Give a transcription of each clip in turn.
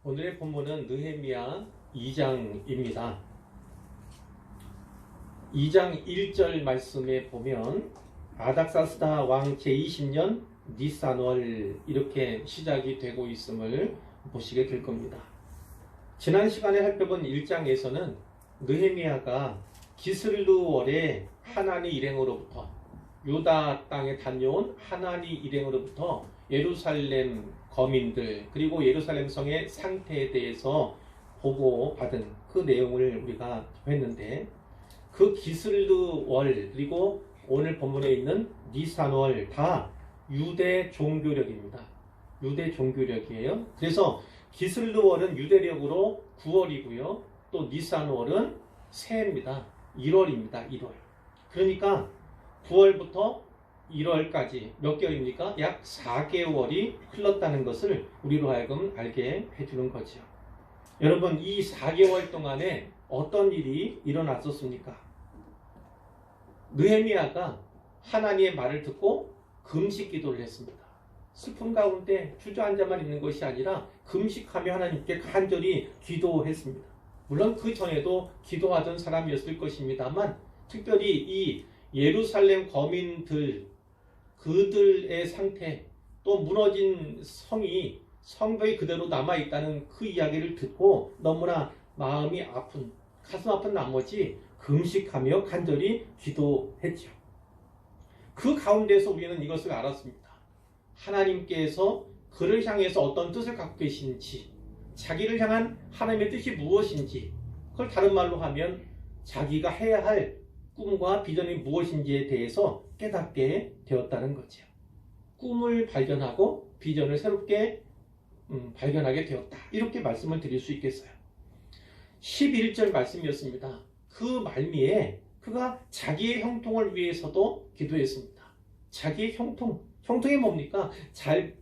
오늘의 본문은 느헤미야 2장입니다. 2장 1절 말씀에 보면 아닥사스다 왕 제20년 니산월 이렇게 시작이 되고 있음을 보시게 될 겁니다. 지난 시간에 살펴본 1장에서는 느헤미야가 기슬르월의 하나니 일행으로부터 유다 땅에 다녀온 하나니 일행으로부터 예루살렘 거민들 그리고 예루살렘 성의 상태에 대해서 보고받은 그 내용을 우리가 했는데, 그 기슬르월 그리고 오늘 본문에 있는 니산월 다 유대 종교력입니다. 유대 종교력이에요. 그래서 기슬르월은 유대력으로 9월이고요. 또 니산월은 새해입니다. 1월입니다. 1월. 그러니까 9월부터 1월까지 몇 개월입니까? 약 4개월이 흘렀다는 것을 우리로 하여금 알게 해주는 거죠. 여러분, 이 4개월 동안에 어떤 일이 일어났었습니까? 느헤미야가 하나님의 말을 듣고 금식 기도를 했습니다. 슬픔 가운데 주저앉아만 있는 것이 아니라 금식하며 하나님께 간절히 기도했습니다. 물론 그 전에도 기도하던 사람이었을 것입니다만, 특별히 이 예루살렘 거민들, 그들의 상태, 또 무너진 성이 성벽이 그대로 남아있다는 그 이야기를 듣고 너무나 마음이 아픈, 가슴 아픈 나머지 금식하며 간절히 기도했죠. 그 가운데서 우리는 이것을 알았습니다. 하나님께서 그를 향해서 어떤 뜻을 갖고 계신지, 자기를 향한 하나님의 뜻이 무엇인지, 그걸 다른 말로 하면 자기가 해야 할 꿈과 비전이 무엇인지에 대해서 깨닫게 되었다는 거죠. 꿈을 발견하고 비전을 새롭게 발견하게 되었다. 이렇게 말씀을 드릴 수 있겠어요. 11절 말씀이었습니다. 그 말미에 그가 자기의 형통을 위해서도 기도했습니다. 자기의 형통이 뭡니까? 잘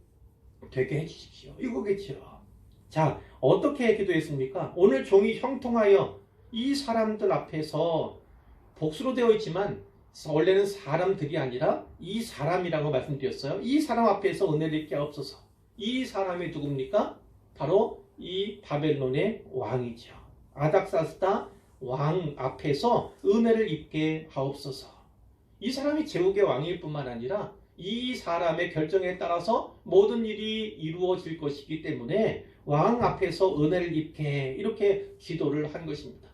되게 해주십시오. 이거겠죠. 자, 어떻게 기도했습니까? 오늘 종이 형통하여 이 사람들 앞에서, 복수로 되어 있지만 원래는 사람들이 아니라 이 사람이라고 말씀드렸어요. 이 사람 앞에서 은혜를 입게 하옵소서. 이 사람이 누굽니까? 바로 이 바벨론의 왕이죠. 아닥사스다 왕 앞에서 은혜를 입게 하옵소서. 이 사람이 제국의 왕일 뿐만 아니라 이 사람의 결정에 따라서 모든 일이 이루어질 것이기 때문에 왕 앞에서 은혜를 입게, 이렇게 기도를 한 것입니다.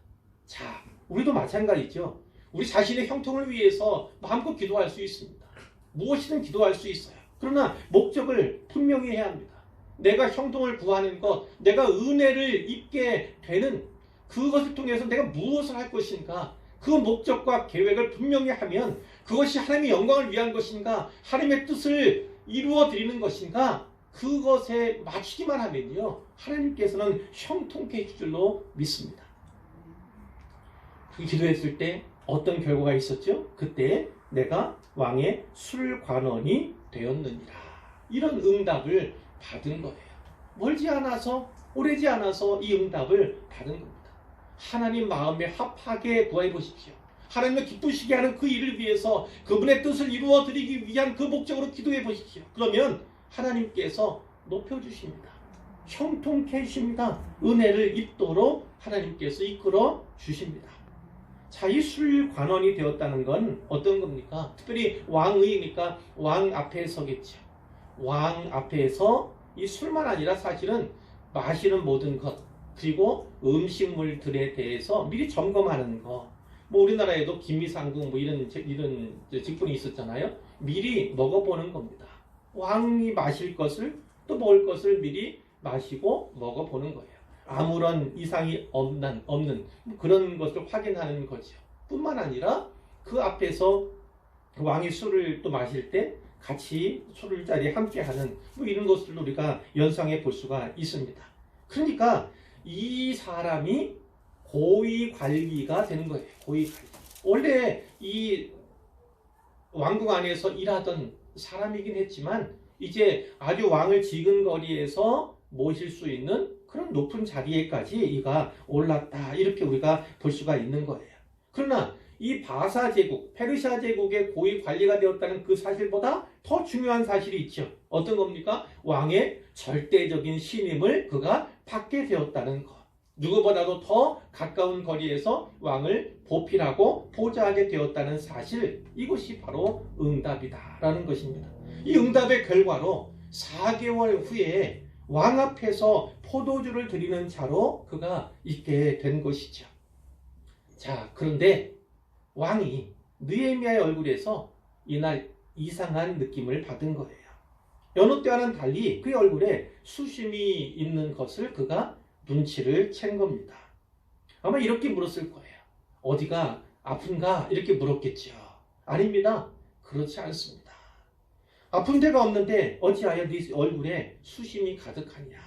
자, 우리도 마찬가지죠. 우리 자신의 형통을 위해서 마음껏 기도할 수 있습니다. 무엇이든 기도할 수 있어요. 그러나 목적을 분명히 해야 합니다. 내가 형통을 구하는 것, 내가 은혜를 입게 되는 그것을 통해서 내가 무엇을 할 것인가, 그 목적과 계획을 분명히 하면 그것이 하나님의 영광을 위한 것인가, 하나님의 뜻을 이루어 드리는 것인가, 그것에 맞추기만 하면요, 하나님께서는 형통케 해줄 줄로 믿습니다. 그 기도했을 때 어떤 결과가 있었죠? 그때 내가 왕의 술관원이 되었느니라. 이런 응답을 받은 거예요. 멀지 않아서, 오래지 않아서 이 응답을 받은 겁니다. 하나님 마음에 합하게 구해 보십시오. 하나님을 기쁘시게 하는 그 일을 위해서 그분의 뜻을 이루어 드리기 위한 그 목적으로 기도해 보십시오. 그러면 하나님께서 높여주십니다. 형통케 해주십니다. 은혜를 입도록 하나님께서 이끌어 주십니다. 자, 이 술관원이 되었다는 건 어떤 겁니까? 특별히 왕의니까 왕 앞에 서겠죠. 왕 앞에서 이 술만 아니라 사실은 마시는 모든 것, 그리고 음식물들에 대해서 미리 점검하는 거. 뭐 우리나라에도 김미상궁 뭐 이런 직분이 있었잖아요. 미리 먹어보는 겁니다. 왕이 마실 것을, 또 먹을 것을 미리 마시고 먹어보는 거예요. 아무런 이상이 없는 그런 것을 확인하는 거죠. 뿐만 아니라 그 앞에서 왕이 술을 또 마실 때 같이 술을 자리에 함께하는 뭐 이런 것들도 우리가 연상해 볼 수가 있습니다. 그러니까 이 사람이 고위 관리가 되는 거예요. 고위 관리. 원래 이 왕국 안에서 일하던 사람이긴 했지만 이제 아주 왕을 지근거리에서 모실 수 있는 그런 높은 자리에까지 이가 올랐다, 이렇게 우리가 볼 수가 있는 거예요. 그러나 이 바사 제국, 페르시아 제국의 고위 관리가 되었다는 그 사실보다 더 중요한 사실이 있죠. 어떤 겁니까? 왕의 절대적인 신임을 그가 받게 되었다는 것. 누구보다도 더 가까운 거리에서 왕을 보필하고 보좌하게 되었다는 사실, 이것이 바로 응답이다라는 것입니다. 이 응답의 결과로 4개월 후에 왕 앞에서 포도주를 드리는 자로 그가 있게 된 것이죠. 자, 그런데 왕이 느헤미야의 얼굴에서 이날 이상한 느낌을 받은 거예요. 여느 때와는 달리 그의 얼굴에 수심이 있는 것을 그가 눈치를 챈 겁니다. 아마 이렇게 물었을 거예요. 어디가 아픈가? 이렇게 물었겠죠. 아닙니다. 그렇지 않습니다. 아픈 데가 없는데 어찌하여 네 얼굴에 수심이 가득하냐?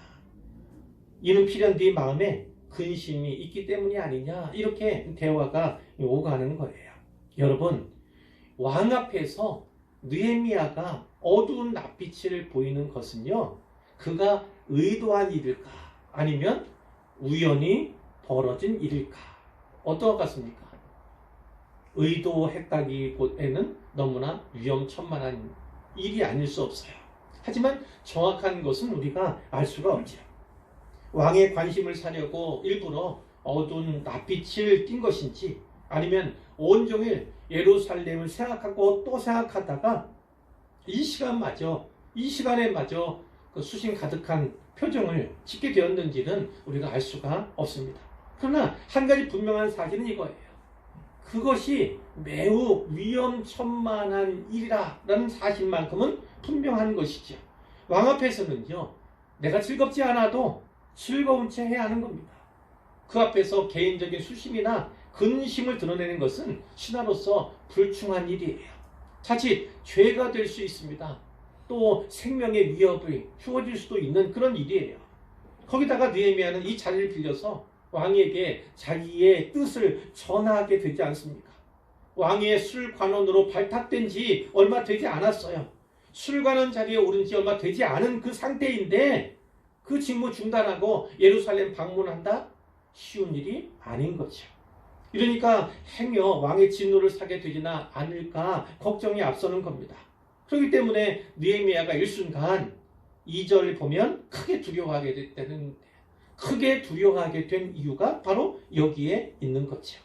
이는 필연 네 마음에 근심이 있기 때문이 아니냐? 이렇게 대화가 오가는 거예요. 여러분, 왕 앞에서 느헤미야가 어두운 낯빛을 보이는 것은요, 그가 의도한 일일까? 아니면 우연히 벌어진 일일까? 어떤 것 같습니까? 의도했다기보다는 너무나 위험천만한 일이 아닐 수 없어요. 하지만 정확한 것은 우리가 알 수가 없죠. 왕의 관심을 사려고 일부러 어두운 낯빛을 띈 것인지, 아니면 온종일 예루살렘을 생각하고 또 생각하다가 이 시간에 마저 그 수심 가득한 표정을 짓게 되었는지는 우리가 알 수가 없습니다. 그러나 한 가지 분명한 사실은 이거예요. 그것이 매우 위험천만한 일이라는 사실만큼은 분명한 것이죠. 왕 앞에서는요, 내가 즐겁지 않아도 즐거운 채 해야 하는 겁니다. 그 앞에서 개인적인 수심이나 근심을 드러내는 것은 신하로서 불충한 일이에요. 자칫 죄가 될 수 있습니다. 또 생명의 위협을 주어질 수도 있는 그런 일이에요. 거기다가 느헤미야는 이 자리를 빌려서 왕에게 자기의 뜻을 전하게 되지 않습니까? 왕의 술관원으로 발탁된 지 얼마 되지 않았어요. 술관원 자리에 오른 지 얼마 되지 않은 그 상태인데 그 직무 중단하고 예루살렘 방문한다? 쉬운 일이 아닌 거죠. 이러니까 행여 왕의 진노를 사게 되지나 않을까 걱정이 앞서는 겁니다. 그렇기 때문에 느헤미야가 일순간 2절 보면 크게 두려워하게 된 이유가 바로 여기에 있는 거죠.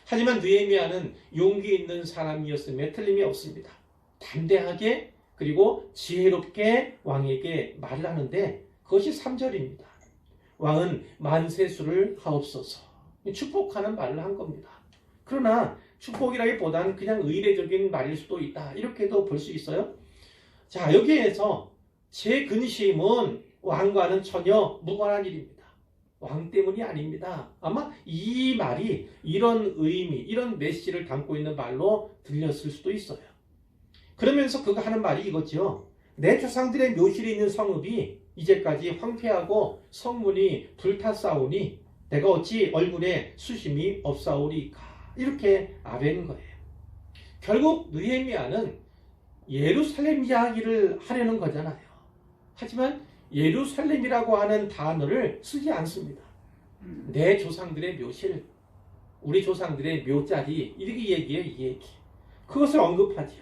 하지만 느헤미야는 용기 있는 사람이었음에 틀림이 없습니다. 담대하게 그리고 지혜롭게 왕에게 말을 하는데 그것이 3절입니다. 왕은 만세수를 하옵소서. 축복하는 말을 한 겁니다. 그러나 축복이라기보다는 그냥 의례적인 말일 수도 있다. 이렇게도 볼 수 있어요. 자, 여기에서 제 근심은 왕과는 전혀 무관한 일입니다. 왕 때문이 아닙니다. 아마 이 말이 이런 의미, 이런 메시지를 담고 있는 말로 들렸을 수도 있어요. 그러면서 그가 하는 말이 이거죠. 내 조상들의 묘실에 있는 성읍이 이제까지 황폐하고 성문이 불탔사오니 내가 어찌 얼굴에 수심이 없사오리까? 이렇게 아뢰는 거예요. 결국 느헤미야는 예루살렘 이야기를 하려는 거잖아요. 하지만 예루살렘이라고 하는 단어를 쓰지 않습니다. 내 조상들의 묘실, 우리 조상들의 묘자리, 이렇게 얘기해요. 이 얘기. 그것을 언급하죠.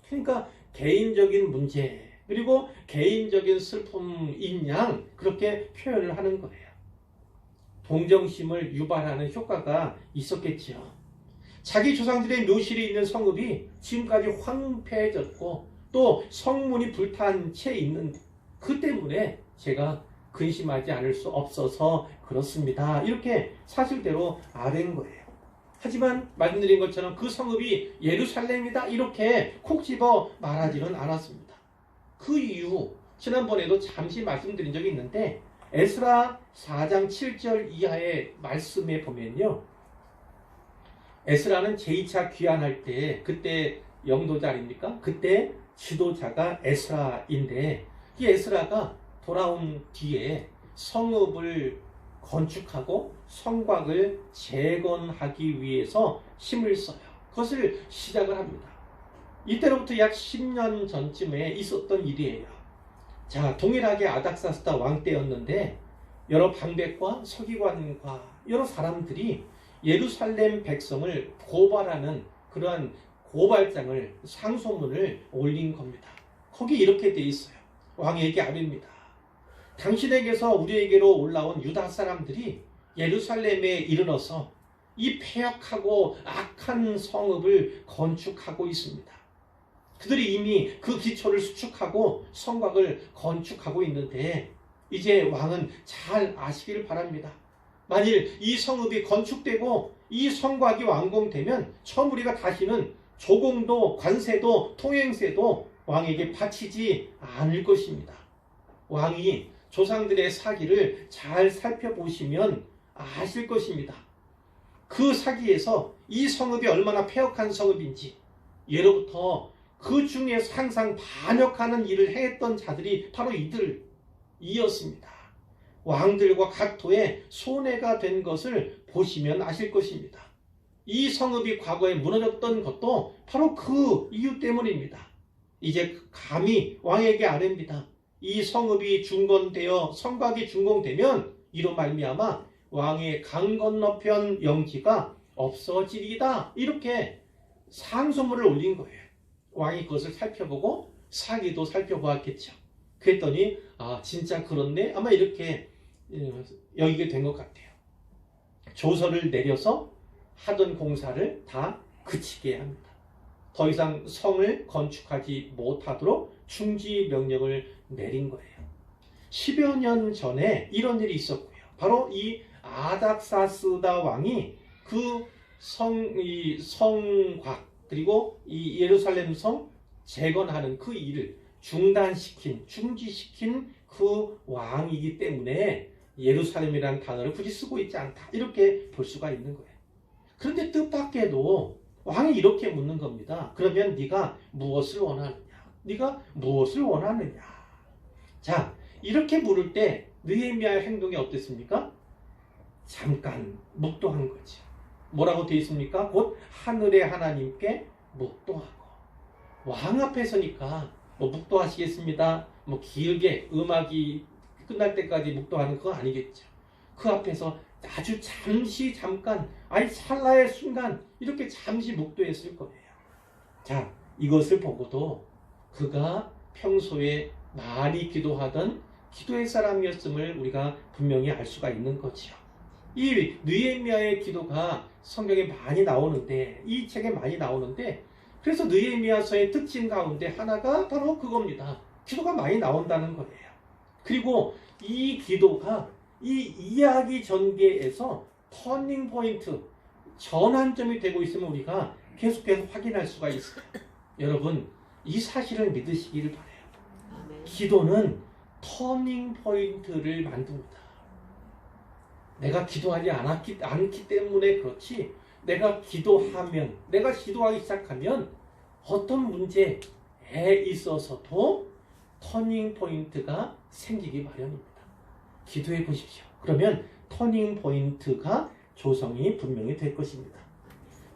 그러니까 개인적인 문제, 그리고 개인적인 슬픔인 양 그렇게 표현을 하는 거예요. 동정심을 유발하는 효과가 있었겠지요. 자기 조상들의 묘실이 있는 성읍이 지금까지 황폐해졌고 또 성문이 불탄 채 있는 그 때문에 제가 근심하지 않을 수 없어서 그렇습니다. 이렇게 사실대로 아뢰는 거예요. 하지만 말씀드린 것처럼 그 성읍이 예루살렘이다 이렇게 콕 집어 말하지는 않았습니다. 그 이유 지난번에도 잠시 말씀드린 적이 있는데 에스라 4장 7절 이하의 말씀에 보면요. 에스라는 제2차 귀환할 때 그때 영도자 아닙니까? 그때 지도자가 에스라인데 이 에스라가 돌아온 뒤에 성읍을 건축하고 성곽을 재건하기 위해서 힘을 써요. 그것을 시작을 합니다. 이때로부터 약 10년 전쯤에 있었던 일이에요. 자, 동일하게 아닥사스다 왕 때였는데 여러 방백과 서기관과 여러 사람들이 예루살렘 백성을 고발하는 그러한 고발장을 상소문을 올린 겁니다. 거기 이렇게 돼 있어요. 왕에게 아뢰입니다. 당신에게서 우리에게로 올라온 유다 사람들이 예루살렘에 이르러서 이 패역하고 악한 성읍을 건축하고 있습니다. 그들이 이미 그 기초를 수축하고 성곽을 건축하고 있는데 이제 왕은 잘 아시길 바랍니다. 만일 이 성읍이 건축되고 이 성곽이 완공되면 처음 우리가 다시는 조공도 관세도 통행세도 왕에게 바치지 않을 것입니다. 왕이 조상들의 사기를 잘 살펴보시면 아실 것입니다. 그 사기에서 이 성읍이 얼마나 패역한 성읍인지, 예로부터 그 중에서 항상 반역하는 일을 해했던 자들이 바로 이들이었습니다. 왕들과 각토에 손해가 된 것을 보시면 아실 것입니다. 이 성읍이 과거에 무너졌던 것도 바로 그 이유 때문입니다. 이제 감히 왕에게 아뢰입니다. 이 성읍이 중건되어 성곽이 준공되면 이로 말미암아 왕의 강 건너편 영지가 없어지리이다. 이렇게 상소문을 올린 거예요. 왕이 그것을 살펴보고 사기도 살펴보았겠죠. 그랬더니 진짜 그렇네 아마 이렇게 여기게 된 것 같아요. 조서를 내려서 하던 공사를 다 그치게 합니다. 더 이상 성을 건축하지 못하도록 충지 명령을 내린 거예요. 10여 년 전에 이런 일이 있었고요. 바로 이 아닥사스다 왕이 그 성곽 그리고 이 예루살렘 성 재건하는 그 일을 중지시킨 그 왕이기 때문에 예루살렘이라는 단어를 굳이 쓰고 있지 않다. 이렇게 볼 수가 있는 거예요. 그런데 뜻밖에도 왕이 이렇게 묻는 겁니다. 그러면 네가 무엇을 원하느냐? 네가 무엇을 원하느냐? 자, 이렇게 물을 때 느헤미야의 행동이 어땠습니까? 잠깐 묵도한 거지. 뭐라고 되어 있습니까? 곧 하늘의 하나님께 묵도하고. 왕 앞에 서니까 묵도하시겠습니다. 길게 음악이 끝날 때까지 묵도하는 그거 아니겠죠. 그 앞에서 아주 잠깐 찰나의 순간 이렇게 잠시 묵도했을 거예요. 자, 이것을 보고도 그가 평소에 많이 기도하던 기도의 사람이었음을 우리가 분명히 알 수가 있는 거죠. 이 느헤미야의 기도가 성경에 많이 나오는데, 이 책에 많이 나오는데, 그래서 느헤미야서의 특징 가운데 하나가 바로 그겁니다. 기도가 많이 나온다는 거예요. 그리고 이 기도가 이 이야기 전개에서 터닝 포인트, 전환점이 되고 있으면 우리가 계속해서 확인할 수가 있어요. 여러분, 이 사실을 믿으시기를 바라요. 기도는 터닝 포인트를 만듭니다. 내가 기도하지 않기 때문에 그렇지, 내가 기도하기 시작하면 어떤 문제에 있어서도 터닝 포인트가 생기기 마련입니다. 기도해 보십시오. 그러면 터닝 포인트가 조성이 분명히 될 것입니다.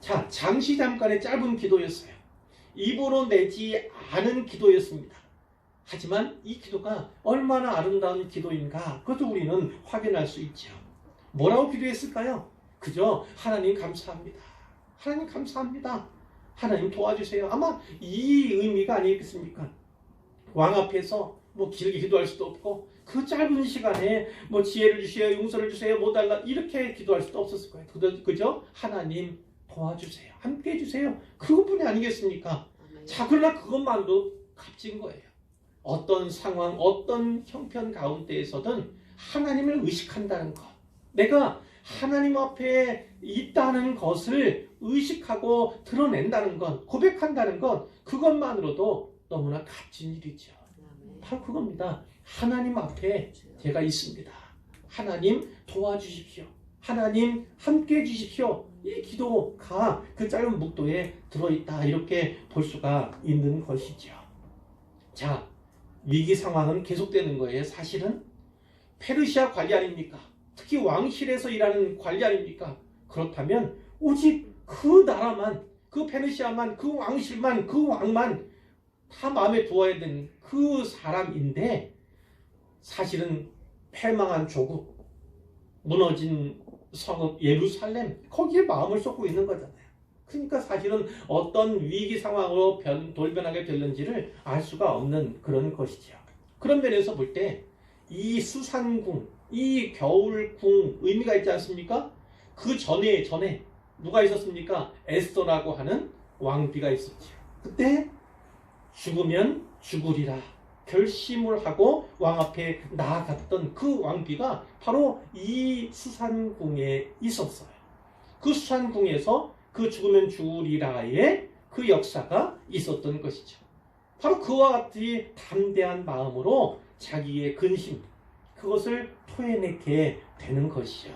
자, 잠깐의 짧은 기도였어요. 입으로 내지 않은 기도였습니다. 하지만 이 기도가 얼마나 아름다운 기도인가, 그것도 우리는 확인할 수 있죠. 뭐라고 기도했을까요? 그저 하나님 감사합니다. 하나님 감사합니다. 하나님 도와주세요. 아마 이 의미가 아니겠습니까? 왕 앞에서 길게 기도할 수도 없고, 그 짧은 시간에 지혜를 주세요, 용서를 주세요, 뭐 달라 이렇게 기도할 수도 없었을 거예요. 그저 하나님 도와주세요, 함께 해주세요, 그것뿐이 아니겠습니까? 자, 그러나 그것만도 값진 거예요. 어떤 상황, 어떤 형편 가운데에서든 하나님을 의식한다는 것, 내가 하나님 앞에 있다는 것을 의식하고 드러낸다는 것, 고백한다는 것, 그것만으로도 너무나 값진 일이죠. 바로 그겁니다. 하나님 앞에 제가 있습니다. 하나님 도와주십시오. 하나님 함께 해주십시오. 이 기도가 그 짧은 묵도에 들어있다, 이렇게 볼 수가 있는 것이죠. 자, 위기 상황은 계속되는 거예요. 사실은 페르시아 관리 아닙니까? 특히 왕실에서 일하는 관리 아닙니까? 그렇다면 오직 그 나라만, 그 페르시아만, 그 왕실만, 그 왕만 다 마음에 두어야 되는 그 사람인데, 사실은 패망한 조국, 무너진 성읍 예루살렘, 거기에 마음을 쏟고 있는 거잖아요. 그러니까 사실은 어떤 위기 상황으로 돌변하게 됐는지를 알 수가 없는 그런 것이죠. 그런 면에서 볼 때 이 수산궁, 이 겨울궁 의미가 있지 않습니까? 그 전에 누가 있었습니까? 에스더라고 하는 왕비가 있었죠. 그때 죽으면 죽으리라 결심을 하고 왕 앞에 나아갔던 그 왕비가 바로 이 수산궁에 있었어요. 그 수산궁에서 그 죽으면 죽으리라의 그 역사가 있었던 것이죠. 바로 그와 같이 담대한 마음으로 자기의 근심, 그것을 토해내게 되는 것이죠.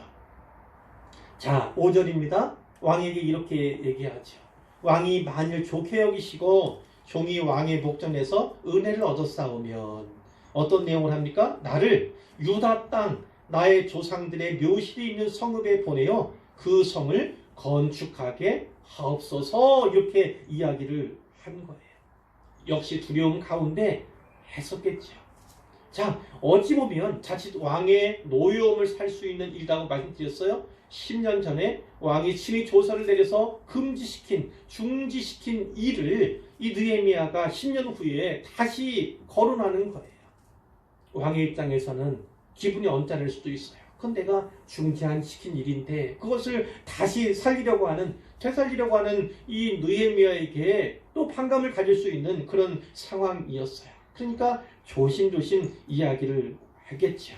자, 5절입니다. 왕에게 이렇게 얘기하죠. 왕이 만일 좋게 여기시고 종이 왕의 목전에서 은혜를 얻었사오면 어떤 내용을 합니까? 나를 유다 땅 나의 조상들의 묘실이 있는 성읍에 보내어 그 성을 건축하게 하옵소서, 이렇게 이야기를 한 거예요. 역시 두려움 가운데 했었겠죠. 자, 어찌 보면 자칫 왕의 노여움을 살 수 있는 일이라고 말씀드렸어요. 10년 전에 왕이 친히 조서를 내려서 금지시킨, 중지시킨 일을 이 느헤미야가 10년 후에 다시 거론하는 거예요. 왕의 입장에서는 기분이 언짢을 수도 있어요. 그건 내가 중지시킨 일인데 그것을 다시 살리려고 하는, 되살리려고 하는 이 느헤미야에게 또 반감을 가질 수 있는 그런 상황이었어요. 그러니까 조심조심 이야기를 하겠죠.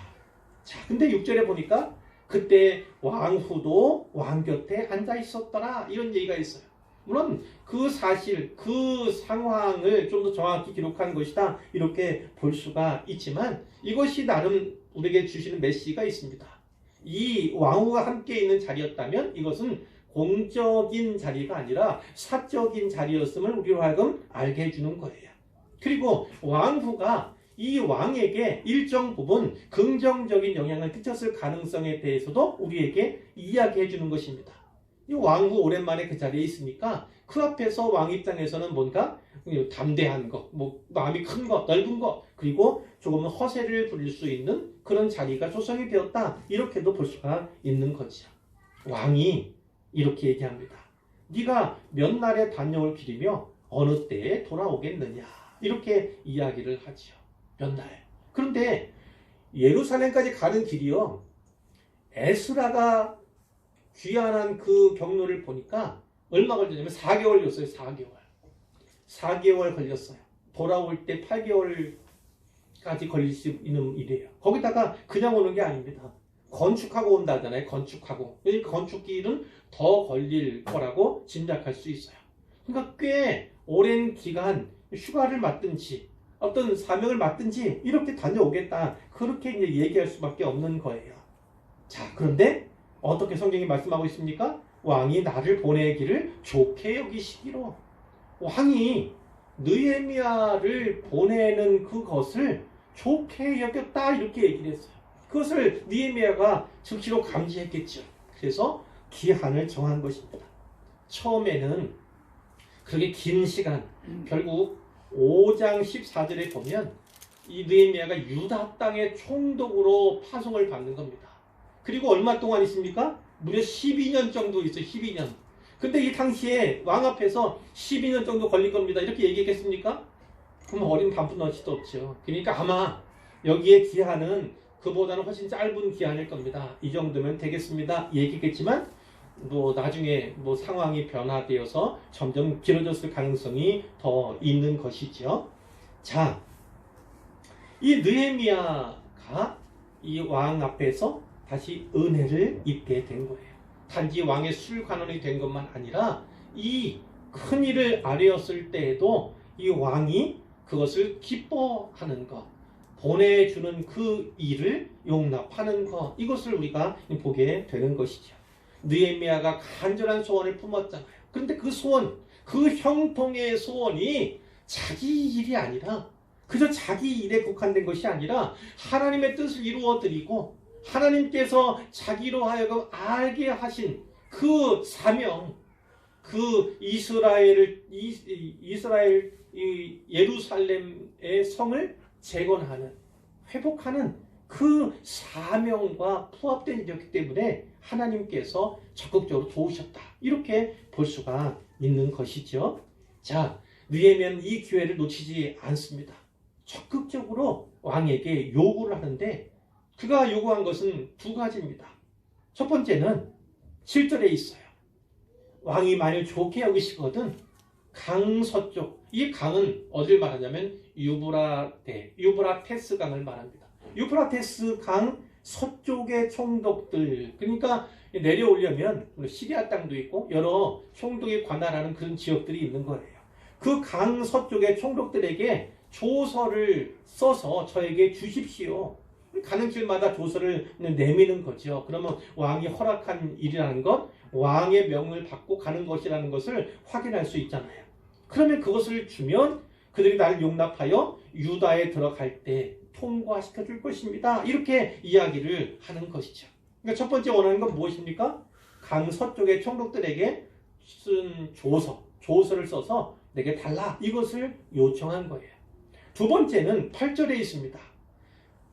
자, 근데 6절에 보니까 그때 왕후도 왕 곁에 앉아 있었더라, 이런 얘기가 있어요. 물론 그 사실, 그 상황을 좀 더 정확히 기록한 것이다, 이렇게 볼 수가 있지만 이것이 나름 우리에게 주시는 메시지가 있습니다. 이 왕후가 함께 있는 자리였다면 이것은 공적인 자리가 아니라 사적인 자리였음을 우리로 하여금 알게 해주는 거예요. 그리고 왕후가 이 왕에게 일정 부분 긍정적인 영향을 끼쳤을 가능성에 대해서도 우리에게 이야기해 주는 것입니다. 이 왕후 오랜만에 그 자리에 있으니까 그 앞에서 왕 입장에서는 뭔가 담대한 것, 마음이 큰 것, 넓은 것, 그리고 조금은 허세를 부릴 수 있는 그런 자리가 조성이 되었다, 이렇게도 볼 수가 있는 거죠. 왕이 이렇게 얘기합니다. 네가 몇 날의 단용을 기리며 어느 때에 돌아오겠느냐, 이렇게 이야기를 하죠. 몇 날. 그런데 예루살렘까지 가는 길이요, 에스라가 귀환한 그 경로를 보니까 얼마 걸렸냐면 4개월 걸렸어요. 4개월 걸렸어요. 돌아올 때 8개월까지 걸릴 수 있는 일이에요. 거기다가 그냥 오는 게 아닙니다. 건축하고 온다잖아요. 건축하고. 이 건축길은 더 걸릴 거라고 짐작할 수 있어요. 그러니까 꽤 오랜 기간 휴가를 맡든지 어떤 사명을 맡든지 이렇게 다녀오겠다, 그렇게 이제 얘기할 수밖에 없는 거예요. 자, 그런데 어떻게 성경이 말씀하고 있습니까? 왕이 나를 보내기를 좋게 여기시기로. 왕이 느헤미야를 보내는 그것을 좋게 여겼다, 이렇게 얘기를 했어요. 그것을 느헤미야가 즉시로 감지했겠죠. 그래서 기한을 정한 것입니다. 처음에는 그렇게 긴 시간, 결국 5장 14절에 보면 이 느헤미야가 유다 땅의 총독으로 파송을 받는 겁니다. 그리고 얼마 동안 있습니까? 무려 12년 정도 있어요. 12년. 근데 이 당시에 왕 앞에서 12년 정도 걸릴 겁니다, 이렇게 얘기했겠습니까? 그럼 어린 반푼어치도 없죠. 그러니까 아마 여기에 기한은 그보다는 훨씬 짧은 기한일 겁니다. 이 정도면 되겠습니다, 얘기했겠지만 나중에 상황이 변화되어서 점점 길어졌을 가능성이 더 있는 것이죠. 자, 이 느헤미야가 이 왕 앞에서 다시 은혜를 입게 된 거예요. 단지 왕의 술관원이 된 것만 아니라 이 큰 일을 아뢰었을 때에도 이 왕이 그것을 기뻐하는 것, 보내주는 그 일을 용납하는 것, 이것을 우리가 보게 되는 것이죠. 느헤미야가 간절한 소원을 품었잖아요. 그런데 그 소원, 그 형통의 소원이 자기 일이 아니라, 그저 자기 일에 국한된 것이 아니라 하나님의 뜻을 이루어드리고 하나님께서 자기로 하여금 알게 하신 그 사명, 그 예루살렘의 성을 재건하는, 회복하는 그 사명과 부합된 일이었기 때문에 하나님께서 적극적으로 도우셨다, 이렇게 볼 수가 있는 것이죠. 자, 느헤미야는 이 기회를 놓치지 않습니다. 적극적으로 왕에게 요구를 하는데 그가 요구한 것은 두 가지입니다. 첫 번째는 7절에 있어요. 왕이 만일 좋게 여기시거든 강 서쪽, 이 강은 어딜 말하냐면 유브라테스 강을 말합니다. 유브라테스 강 서쪽의 총독들, 그러니까 내려오려면 시리아 땅도 있고 여러 총독이 관할하는 그런 지역들이 있는 거예요. 그 강 서쪽의 총독들에게 조서를 써서 저에게 주십시오. 가는 길마다 조서를 내미는 거죠. 그러면 왕이 허락한 일이라는 것, 왕의 명을 받고 가는 것이라는 것을 확인할 수 있잖아요. 그러면 그것을 주면 그들이 나를 용납하여 유다에 들어갈 때 통과시켜 줄 것입니다. 이렇게 이야기를 하는 것이죠. 그러니까 첫 번째 원하는 건 무엇입니까? 강 서쪽의 총독들에게 쓴 조서를 써서 내게 달라. 이것을 요청한 거예요. 두 번째는 8절에 있습니다.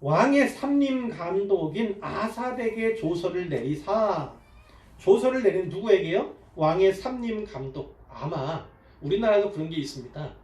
왕의 삼림 감독인 아삽에게 조서를 내리사. 조서를 내린 누구에게요? 왕의 삼림 감독. 아마 우리나라도 그런 게 있습니다.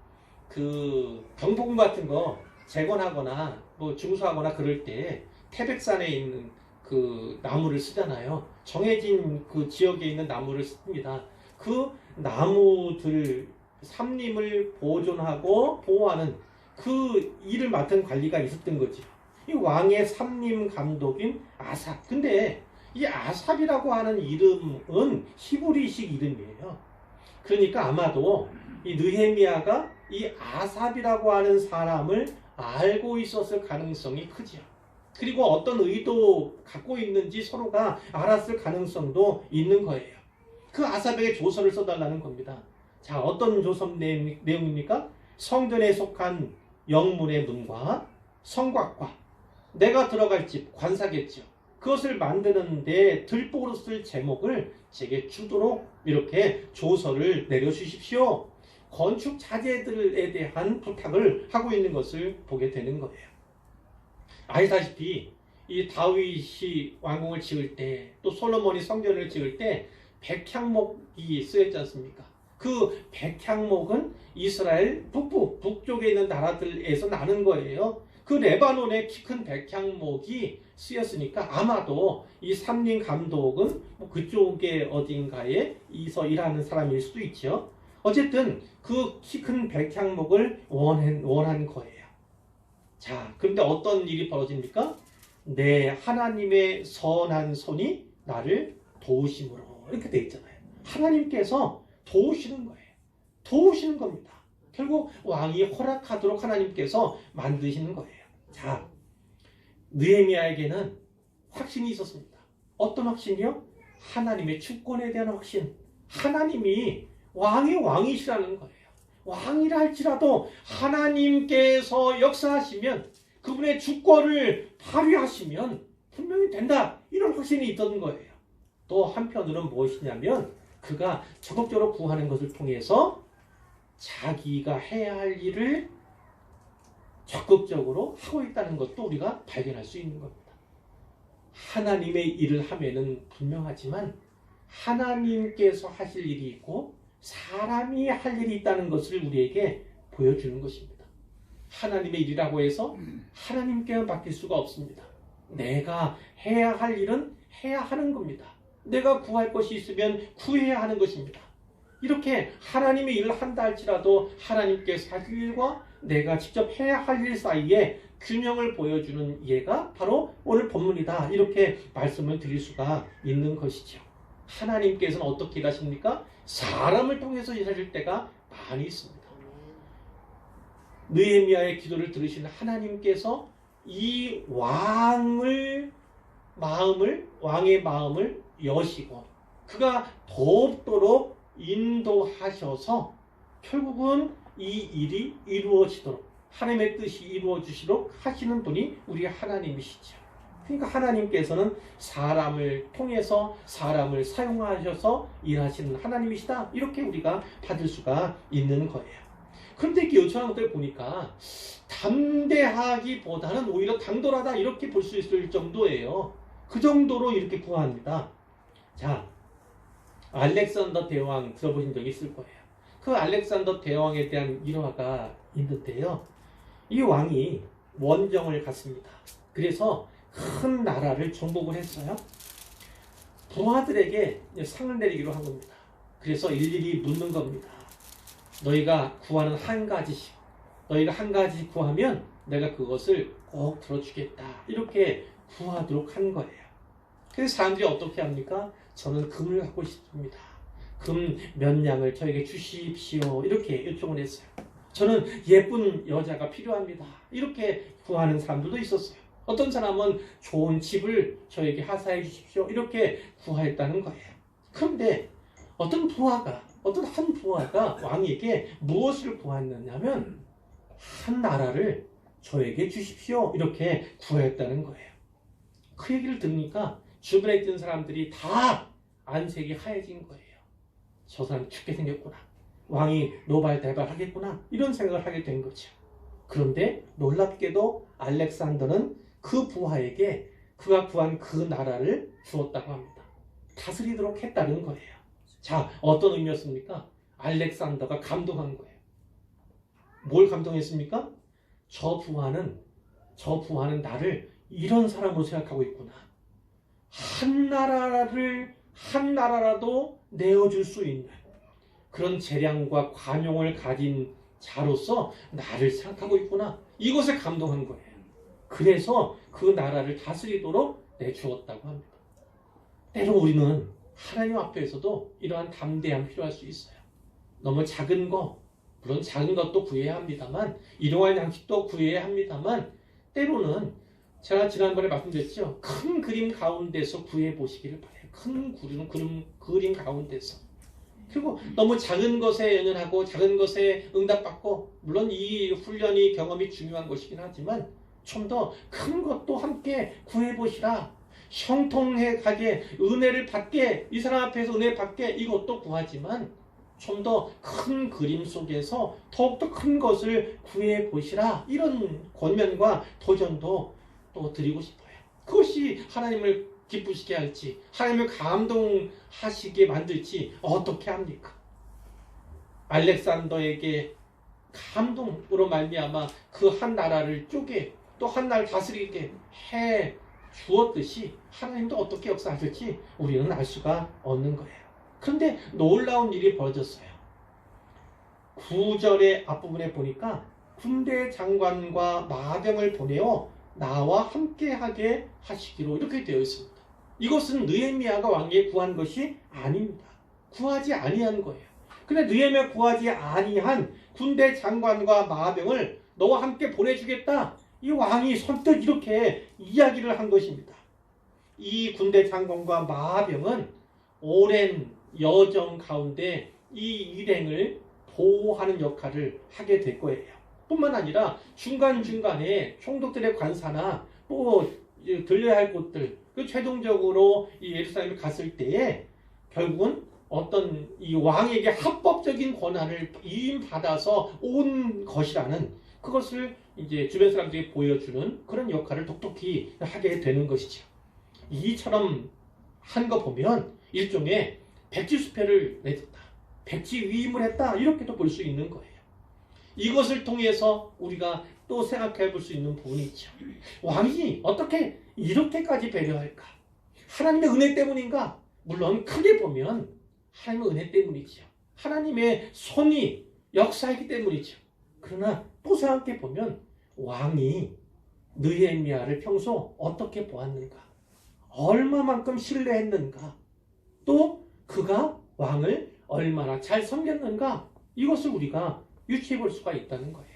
그 경복궁 같은 거 재건하거나 뭐 중수하거나 그럴 때 태백산에 있는 그 나무를 쓰잖아요. 정해진 그 지역에 있는 나무를 씁니다. 그 나무들 삼림을 보존하고 보호하는 그 일을 맡은 관리가 있었던 거지. 이 왕의 삼림 감독인 아삽. 근데 이 아삽이라고 하는 이름은 히브리식 이름이에요. 그러니까 아마도 이 느헤미야가 이 아삽이라고 하는 사람을 알고 있었을 가능성이 크죠. 그리고 어떤 의도 갖고 있는지 서로가 알았을 가능성도 있는 거예요. 그 아삽에게 조서를 써달라는 겁니다. 자, 어떤 조서 내용입니까? 성전에 속한 영문의 문과 성곽과 내가 들어갈 집, 관사겠죠. 그것을 만드는데 들보로 쓸 제목을 제게 주도록 이렇게 조서를 내려주십시오. 건축 자재들에 대한 부탁을 하고 있는 것을 보게 되는 거예요. 아시다시피 이 다윗이 왕궁을 지을 때, 또 솔로몬이 성전을 지을 때 백향목이 쓰였지 않습니까? 그 백향목은 이스라엘 북쪽에 있는 나라들에서 나는 거예요. 그 레바논의 키 큰 백향목이 쓰였으니까 아마도 이 삼림 감독은 뭐 그쪽에 어딘가에서 일하는 사람일 수도 있죠. 어쨌든 그 키 큰 백향목을 원한 거예요. 자, 그런데 어떤 일이 벌어집니까? 내 하나님의 선한 손이 나를 도우심으로, 이렇게 돼 있잖아요. 하나님께서 도우시는 거예요. 도우시는 겁니다. 결국 왕이 허락하도록 하나님께서 만드시는 거예요. 자, 느헤미야에게는 확신이 있었습니다. 어떤 확신이요? 하나님의 주권에 대한 확신. 하나님이 왕의 왕이시라는 거예요. 왕이라 할지라도 하나님께서 역사하시면, 그분의 주권을 발휘하시면 분명히 된다. 이런 확신이 있던 거예요. 또 한편으로는 무엇이냐면 그가 적극적으로 구하는 것을 통해서 자기가 해야 할 일을 적극적으로 하고 있다는 것도 우리가 발견할 수 있는 겁니다. 하나님의 일을 하면은 분명하지만 하나님께서 하실 일이 있고 사람이 할 일이 있다는 것을 우리에게 보여주는 것입니다. 하나님의 일이라고 해서 하나님께만 맡길 수가 없습니다. 내가 해야 할 일은 해야 하는 겁니다. 내가 구할 것이 있으면 구해야 하는 것입니다. 이렇게 하나님의 일을 한다 할지라도 하나님께서 하실 일과 내가 직접 해야 할 일 사이에 균형을 보여주는 예가 바로 오늘 본문이다. 이렇게 말씀을 드릴 수가 있는 것이죠. 하나님께서는 어떻게 일하십니까? 사람을 통해서 일하실 때가 많이 있습니다. 느헤미야의 기도를 들으시는 하나님께서 이 왕의 마음을 여시고 그가 돕도록 인도하셔서 결국은 이 일이 이루어지도록, 하나님의 뜻이 이루어지도록 하시는 분이 우리 하나님이시죠. 그러니까 하나님께서는 사람을 통해서 사람을 사용하셔서 일하시는 하나님이시다. 이렇게 우리가 받을 수가 있는 거예요. 그런데 이렇게 요청하는 것들 보니까 담대하기보다는 오히려 당돌하다 이렇게 볼 수 있을 정도예요. 그 정도로 이렇게 구합니다. 자, 알렉산더 대왕 들어보신 적이 있을 거예요. 그 알렉산더 대왕에 대한 일화가 있는데요. 이 왕이 원정을 갔습니다. 그래서 큰 나라를 정복을 했어요. 부하들에게 상을 내리기로 한 겁니다. 그래서 일일이 묻는 겁니다. 너희가 구하는 한 가지씩, 너희가 한 가지 구하면 내가 그것을 꼭 들어주겠다. 이렇게 구하도록 한 거예요. 그래서 사람들이 어떻게 합니까? 저는 금을 갖고 싶습니다. 금 몇 냥을 저에게 주십시오. 이렇게 요청을 했어요. 저는 예쁜 여자가 필요합니다. 이렇게 구하는 사람들도 있었어요. 어떤 사람은 좋은 집을 저에게 하사해 주십시오. 이렇게 구하했다는 거예요. 그런데 어떤 한 부하가 왕에게 무엇을 구했느냐면 한 나라를 저에게 주십시오. 이렇게 구했다는 거예요. 그 얘기를 들으니까 주변에 있던 사람들이 다 안색이 하얘진 거예요. 저 사람 죽게 생겼구나. 왕이 노발대발하겠구나. 이런 생각을 하게 된 거죠. 그런데 놀랍게도 알렉산더는 그 부하에게 그가 구한 그 나라를 주었다고 합니다. 다스리도록 했다는 거예요. 자, 어떤 의미였습니까? 알렉산더가 감동한 거예요. 뭘 감동했습니까? 저 부하는 나를 이런 사람으로 생각하고 있구나. 한 나라라도 내어줄 수 있는 그런 재량과 관용을 가진 자로서 나를 생각하고 있구나. 이것에 감동한 거예요. 그래서 그 나라를 다스리도록 내주었다고 합니다. 때로 우리는 하나님 앞에서도 이러한 담대함이 필요할 수 있어요. 너무 작은 거, 물론 작은 것도 구해야 합니다만, 일용할 양식도 구해야 합니다만, 때로는 제가 지난번에 말씀드렸죠. 큰 그림 가운데서 구해 보시기를 바라요. 큰 그림 가운데서. 그리고 너무 작은 것에 연연하고 작은 것에 응답받고, 물론 이 훈련이 경험이 중요한 것이긴 하지만 좀 더 큰 것도 함께 구해보시라. 형통해 가게, 은혜를 받게, 이 사람 앞에서 은혜 받게, 이것도 구하지만 좀 더 큰 그림 속에서 더욱더 큰 것을 구해보시라. 이런 권면과 도전도 또 드리고 싶어요. 그것이 하나님을 기쁘시게 할지, 하나님을 감동하시게 만들지 어떻게 합니까? 알렉산더에게 감동으로 말미암아 그 한 나라를 쪼개 또 한 나라를 다스리게 해 주었듯이 하나님도 어떻게 역사하실지 우리는 알 수가 없는 거예요. 그런데 놀라운 일이 벌어졌어요. 9절의 앞부분에 보니까 군대 장관과 마병을 보내어 나와 함께하게 하시기로 이렇게 되어 있습니다. 이것은 느헤미야가 왕에게 구한 것이 아닙니다. 구하지 아니한 거예요. 근데 느헤미야 구하지 아니한 군대 장관과 마병을 너와 함께 보내주겠다. 이 왕이 선뜻 이렇게 이야기를 한 것입니다. 이 군대 장관과 마병은 오랜 여정 가운데 이 일행을 보호하는 역할을 하게 될 거예요. 뿐만 아니라 중간중간에 총독들의 관사나 또 들려야 할 곳들, 최종적으로 이 예루살렘에 갔을 때에 결국은 어떤 이 왕에게 합법적인 권한을 이임받아서 온 것이라는 그것을 이제 주변 사람들이 보여주는 그런 역할을 독특히 하게 되는 것이죠. 이처럼 한 거 보면 일종의 백지수패를 내줬다, 백지위임을 했다, 이렇게도 볼 수 있는 거예요. 이것을 통해서 우리가 또 생각해 볼 수 있는 부분이 있죠. 왕이 어떻게 이렇게까지 배려할까? 하나님의 은혜 때문인가? 물론 크게 보면 하나님의 은혜 때문이죠. 하나님의 손이 역사했기 때문이죠. 그러나 또 생각해 보면 왕이 느헤미야를 평소 어떻게 보았는가? 얼마만큼 신뢰했는가? 또 그가 왕을 얼마나 잘 섬겼는가? 이것을 우리가 유추해 볼 수가 있다는 거예요.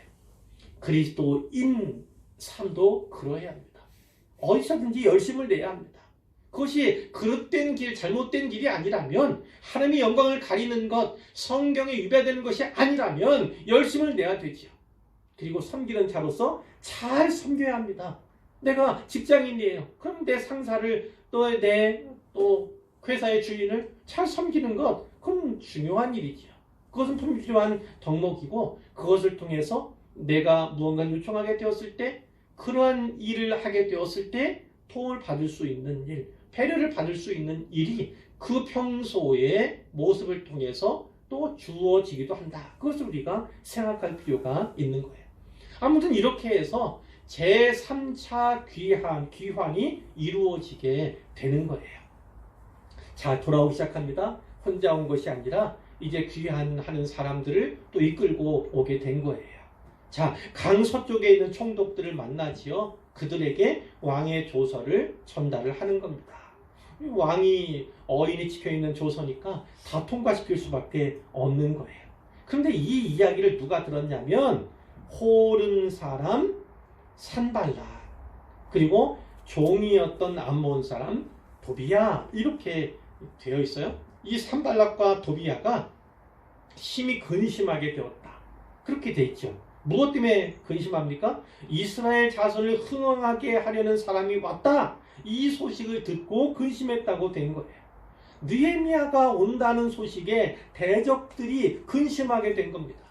그리스도인 삶도 그러해야 합니다. 어디서든지 열심을 내야 합니다. 그것이 그릇된 길, 잘못된 길이 아니라면, 하나님의 영광을 가리는 것, 성경에 위배되는 것이 아니라면 열심을 내야 되지요. 그리고 섬기는 자로서 잘 섬겨야 합니다. 내가 직장인이에요. 그럼 내 상사를 또 회사의 주인을 잘 섬기는 것, 그건 중요한 일이지요. 그것은 필요한 덕목이고, 그것을 통해서 내가 무언가를 요청하게 되었을 때, 그러한 일을 하게 되었을 때 도움을 받을 수 있는 일, 배려를 받을 수 있는 일이 그 평소의 모습을 통해서 또 주어지기도 한다. 그것을 우리가 생각할 필요가 있는 거예요. 아무튼 이렇게 해서 제3차 귀환이 이루어지게 되는 거예요. 자, 돌아오기 시작합니다. 혼자 온 것이 아니라 이제 귀환하는 사람들을 또 이끌고 오게 된 거예요. 자, 강 서쪽에 있는 총독들을 만나지요. 그들에게 왕의 조서를 전달을 하는 겁니다. 왕이 어인이 지켜있는 조서니까 다 통과시킬 수밖에 없는 거예요. 그런데 이 이야기를 누가 들었냐면 호른 사람 산발랏, 그리고 종이었던 암몬 사람 도비야, 이렇게 되어 있어요. 이 산발랏과 도비야가 심히 근심하게 되었다, 그렇게 돼 있죠. 무엇 때문에 근심합니까? 이스라엘 자손을 흥왕하게 하려는 사람이 왔다, 이 소식을 듣고 근심했다고 된 거예요. 느헤미야가 온다는 소식에 대적들이 근심하게 된 겁니다.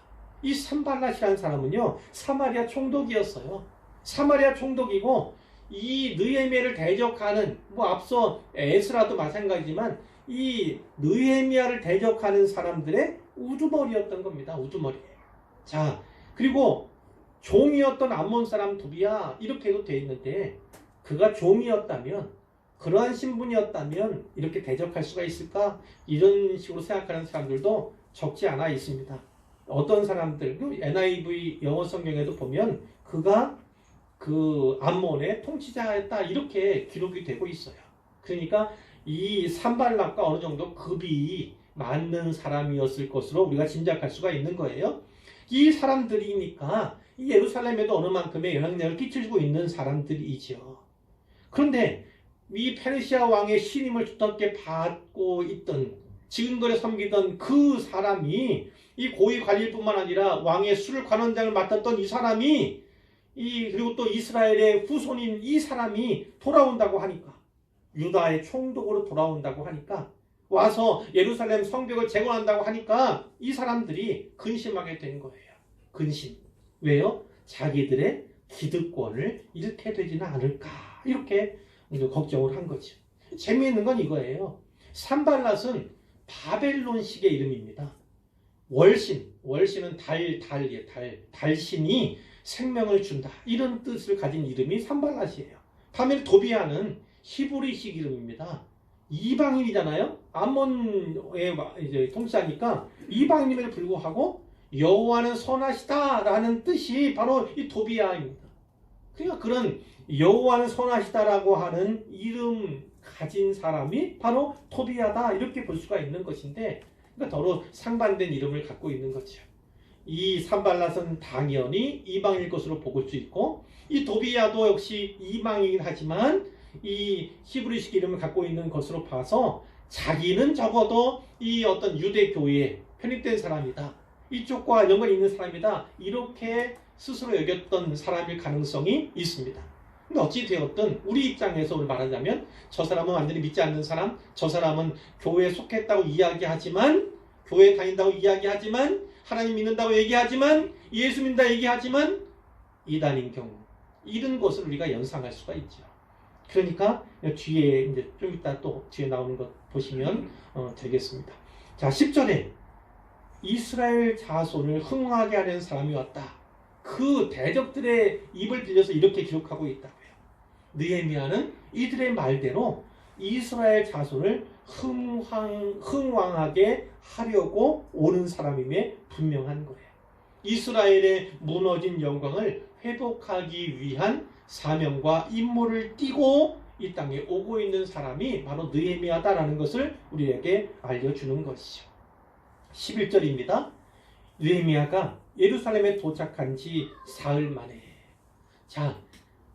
이 산발랏이라는 사람은요, 사마리아 총독이었어요. 사마리아 총독이고 이 느헤미야를 대적하는, 앞서 에스라도 마찬가지지만 이 느헤미야를 대적하는 사람들의 우두머리였던 겁니다. 우두머리. 자, 그리고 종이었던 암몬 사람 도비야, 이렇게도 돼 있는데, 그가 종이었다면, 그러한 신분이었다면 이렇게 대적할 수가 있을까? 이런 식으로 생각하는 사람들도 적지 않아 있습니다. 어떤 사람들, NIV 영어 성경에도 보면 그가 그 암몬의 통치자였다, 이렇게 기록이 되고 있어요. 그러니까 이 산발락과 어느 정도 급이 맞는 사람이었을 것으로 우리가 짐작할 수가 있는 거예요. 이 사람들이니까 이 예루살렘에도 어느 만큼의 영향력을 끼치고 있는 사람들이죠. 그런데 이 페르시아 왕의 신임을 두텁게 받고 있던, 지금거래 섬기던 그 사람이, 이 고위 관리뿐만 아니라 왕의 술 관원장을 맡았던 이 사람이, 그리고 또 이스라엘의 후손인 이 사람이 돌아온다고 하니까, 유다의 총독으로 돌아온다고 하니까, 와서 예루살렘 성벽을 재건한다고 하니까 이 사람들이 근심하게 된 거예요. 근심. 왜요? 자기들의 기득권을 잃게 되지는 않을까, 이렇게 걱정을 한 거죠. 재미있는 건 이거예요. 산발랏은 바벨론식의 이름입니다. 월신은 달신이 생명을 준다, 이런 뜻을 가진 이름이 산발랏이에요. 반면 도비야는 히브리식 이름입니다. 이방인이잖아요. 암몬의 이제 통치하니까 이방인임에도 불구하고 여호와는 선하시다라는 뜻이 바로 이 도비야입니다. 그러니까 그런 여호와는 선하시다라고 하는 이름 가진 사람이 바로 도비야다, 이렇게 볼 수가 있는 것인데, 그러니까 더러 상반된 이름을 갖고 있는 거죠. 이 산발랏은 당연히 이방일 것으로 볼 수 있고, 이 도비야도 역시 이방이긴 하지만 이 히브리식 이름을 갖고 있는 것으로 봐서 자기는 적어도 이 어떤 유대 교회에 편입된 사람이다, 이쪽과 연관이 있는 사람이다, 이렇게 스스로 여겼던 사람일 가능성이 있습니다. 근데 어찌 되었든 우리 입장에서 말하자면 저 사람은 완전히 믿지 않는 사람, 저 사람은 교회에 속했다고 이야기하지만, 교회에 다닌다고 이야기하지만, 하나님 믿는다고 얘기하지만, 예수 믿는다 얘기하지만 이단인 경우, 이런 것을 우리가 연상할 수가 있죠. 그러니까 뒤에 이제 좀 이따 또 뒤에 나오는 것 보시면 되겠습니다. 자, 10절에 이스라엘 자손을 흥하게 하려는 사람이 왔다, 그 대적들의 입을 빌려서 이렇게 기록하고 있다고요. 느헤미야는 이들의 말대로 이스라엘 자손을 흥왕하게 하려고 오는 사람임에 분명한 거예요. 이스라엘의 무너진 영광을 회복하기 위한 사명과 임무를 띠고 이 땅에 오고 있는 사람이 바로 느헤미야다라는 것을 우리에게 알려주는 것이죠. 11절입니다. 느헤미야가 예루살렘에 도착한 지 사흘 만에, 자,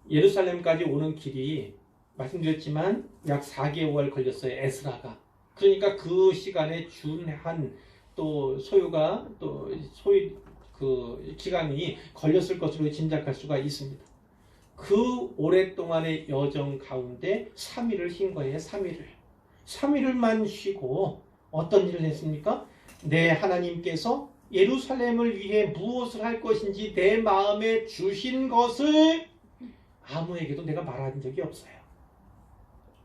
예루살렘까지 오는 길이 말씀드렸지만 약 4개월 걸렸어요, 에스라가. 그러니까 그 시간에 준한 또 소요가 또 그 기간이 걸렸을 것으로 짐작할 수가 있습니다. 그 오랫동안의 여정 가운데 3일을 쉰 거예요. 3일을만 쉬고 어떤 일을 했습니까? 내 하나님께서 예루살렘을 위해 무엇을 할 것인지 내 마음에 주신 것을 아무에게도 내가 말한 적이 없어요.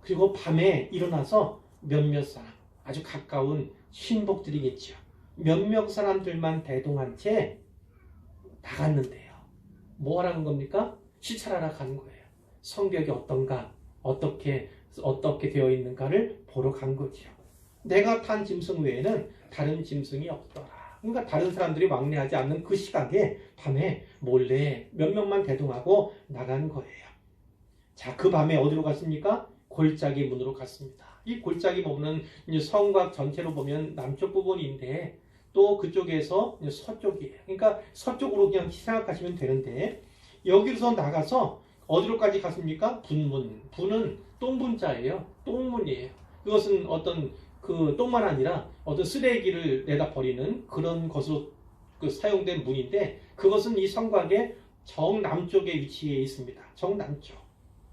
그리고 밤에 일어나서 몇몇 사람, 아주 가까운 신복들이겠죠, 몇몇 사람들만 대동한 채 나갔는데요. 뭐 하라는 겁니까? 시찰하러 간 거예요. 성벽이 어떤가, 어떻게 되어 있는가를 보러 간 거죠. 내가 탄 짐승 외에는 다른 짐승이 없더라. 그러니까 다른 사람들이 왕래하지 않는 그 시각에 밤에 몰래 몇 명만 대동하고 나간 거예요. 자, 그 밤에 어디로 갔습니까? 골짜기 문으로 갔습니다. 이 골짜기 문은 성곽 전체로 보면 남쪽 부분인데 또 그쪽에서 서쪽이에요. 그러니까 서쪽으로 그냥 생각하시면 되는데 여기서 나가서 어디로까지 갔습니까? 분문. 분은 똥분자예요. 똥문이에요. 그것은 어떤 그 똥만 아니라 어떤 쓰레기를 내다 버리는 그런 것으로 사용된 문인데 그것은 이 성곽의 정남쪽에 위치해 있습니다. 정남쪽.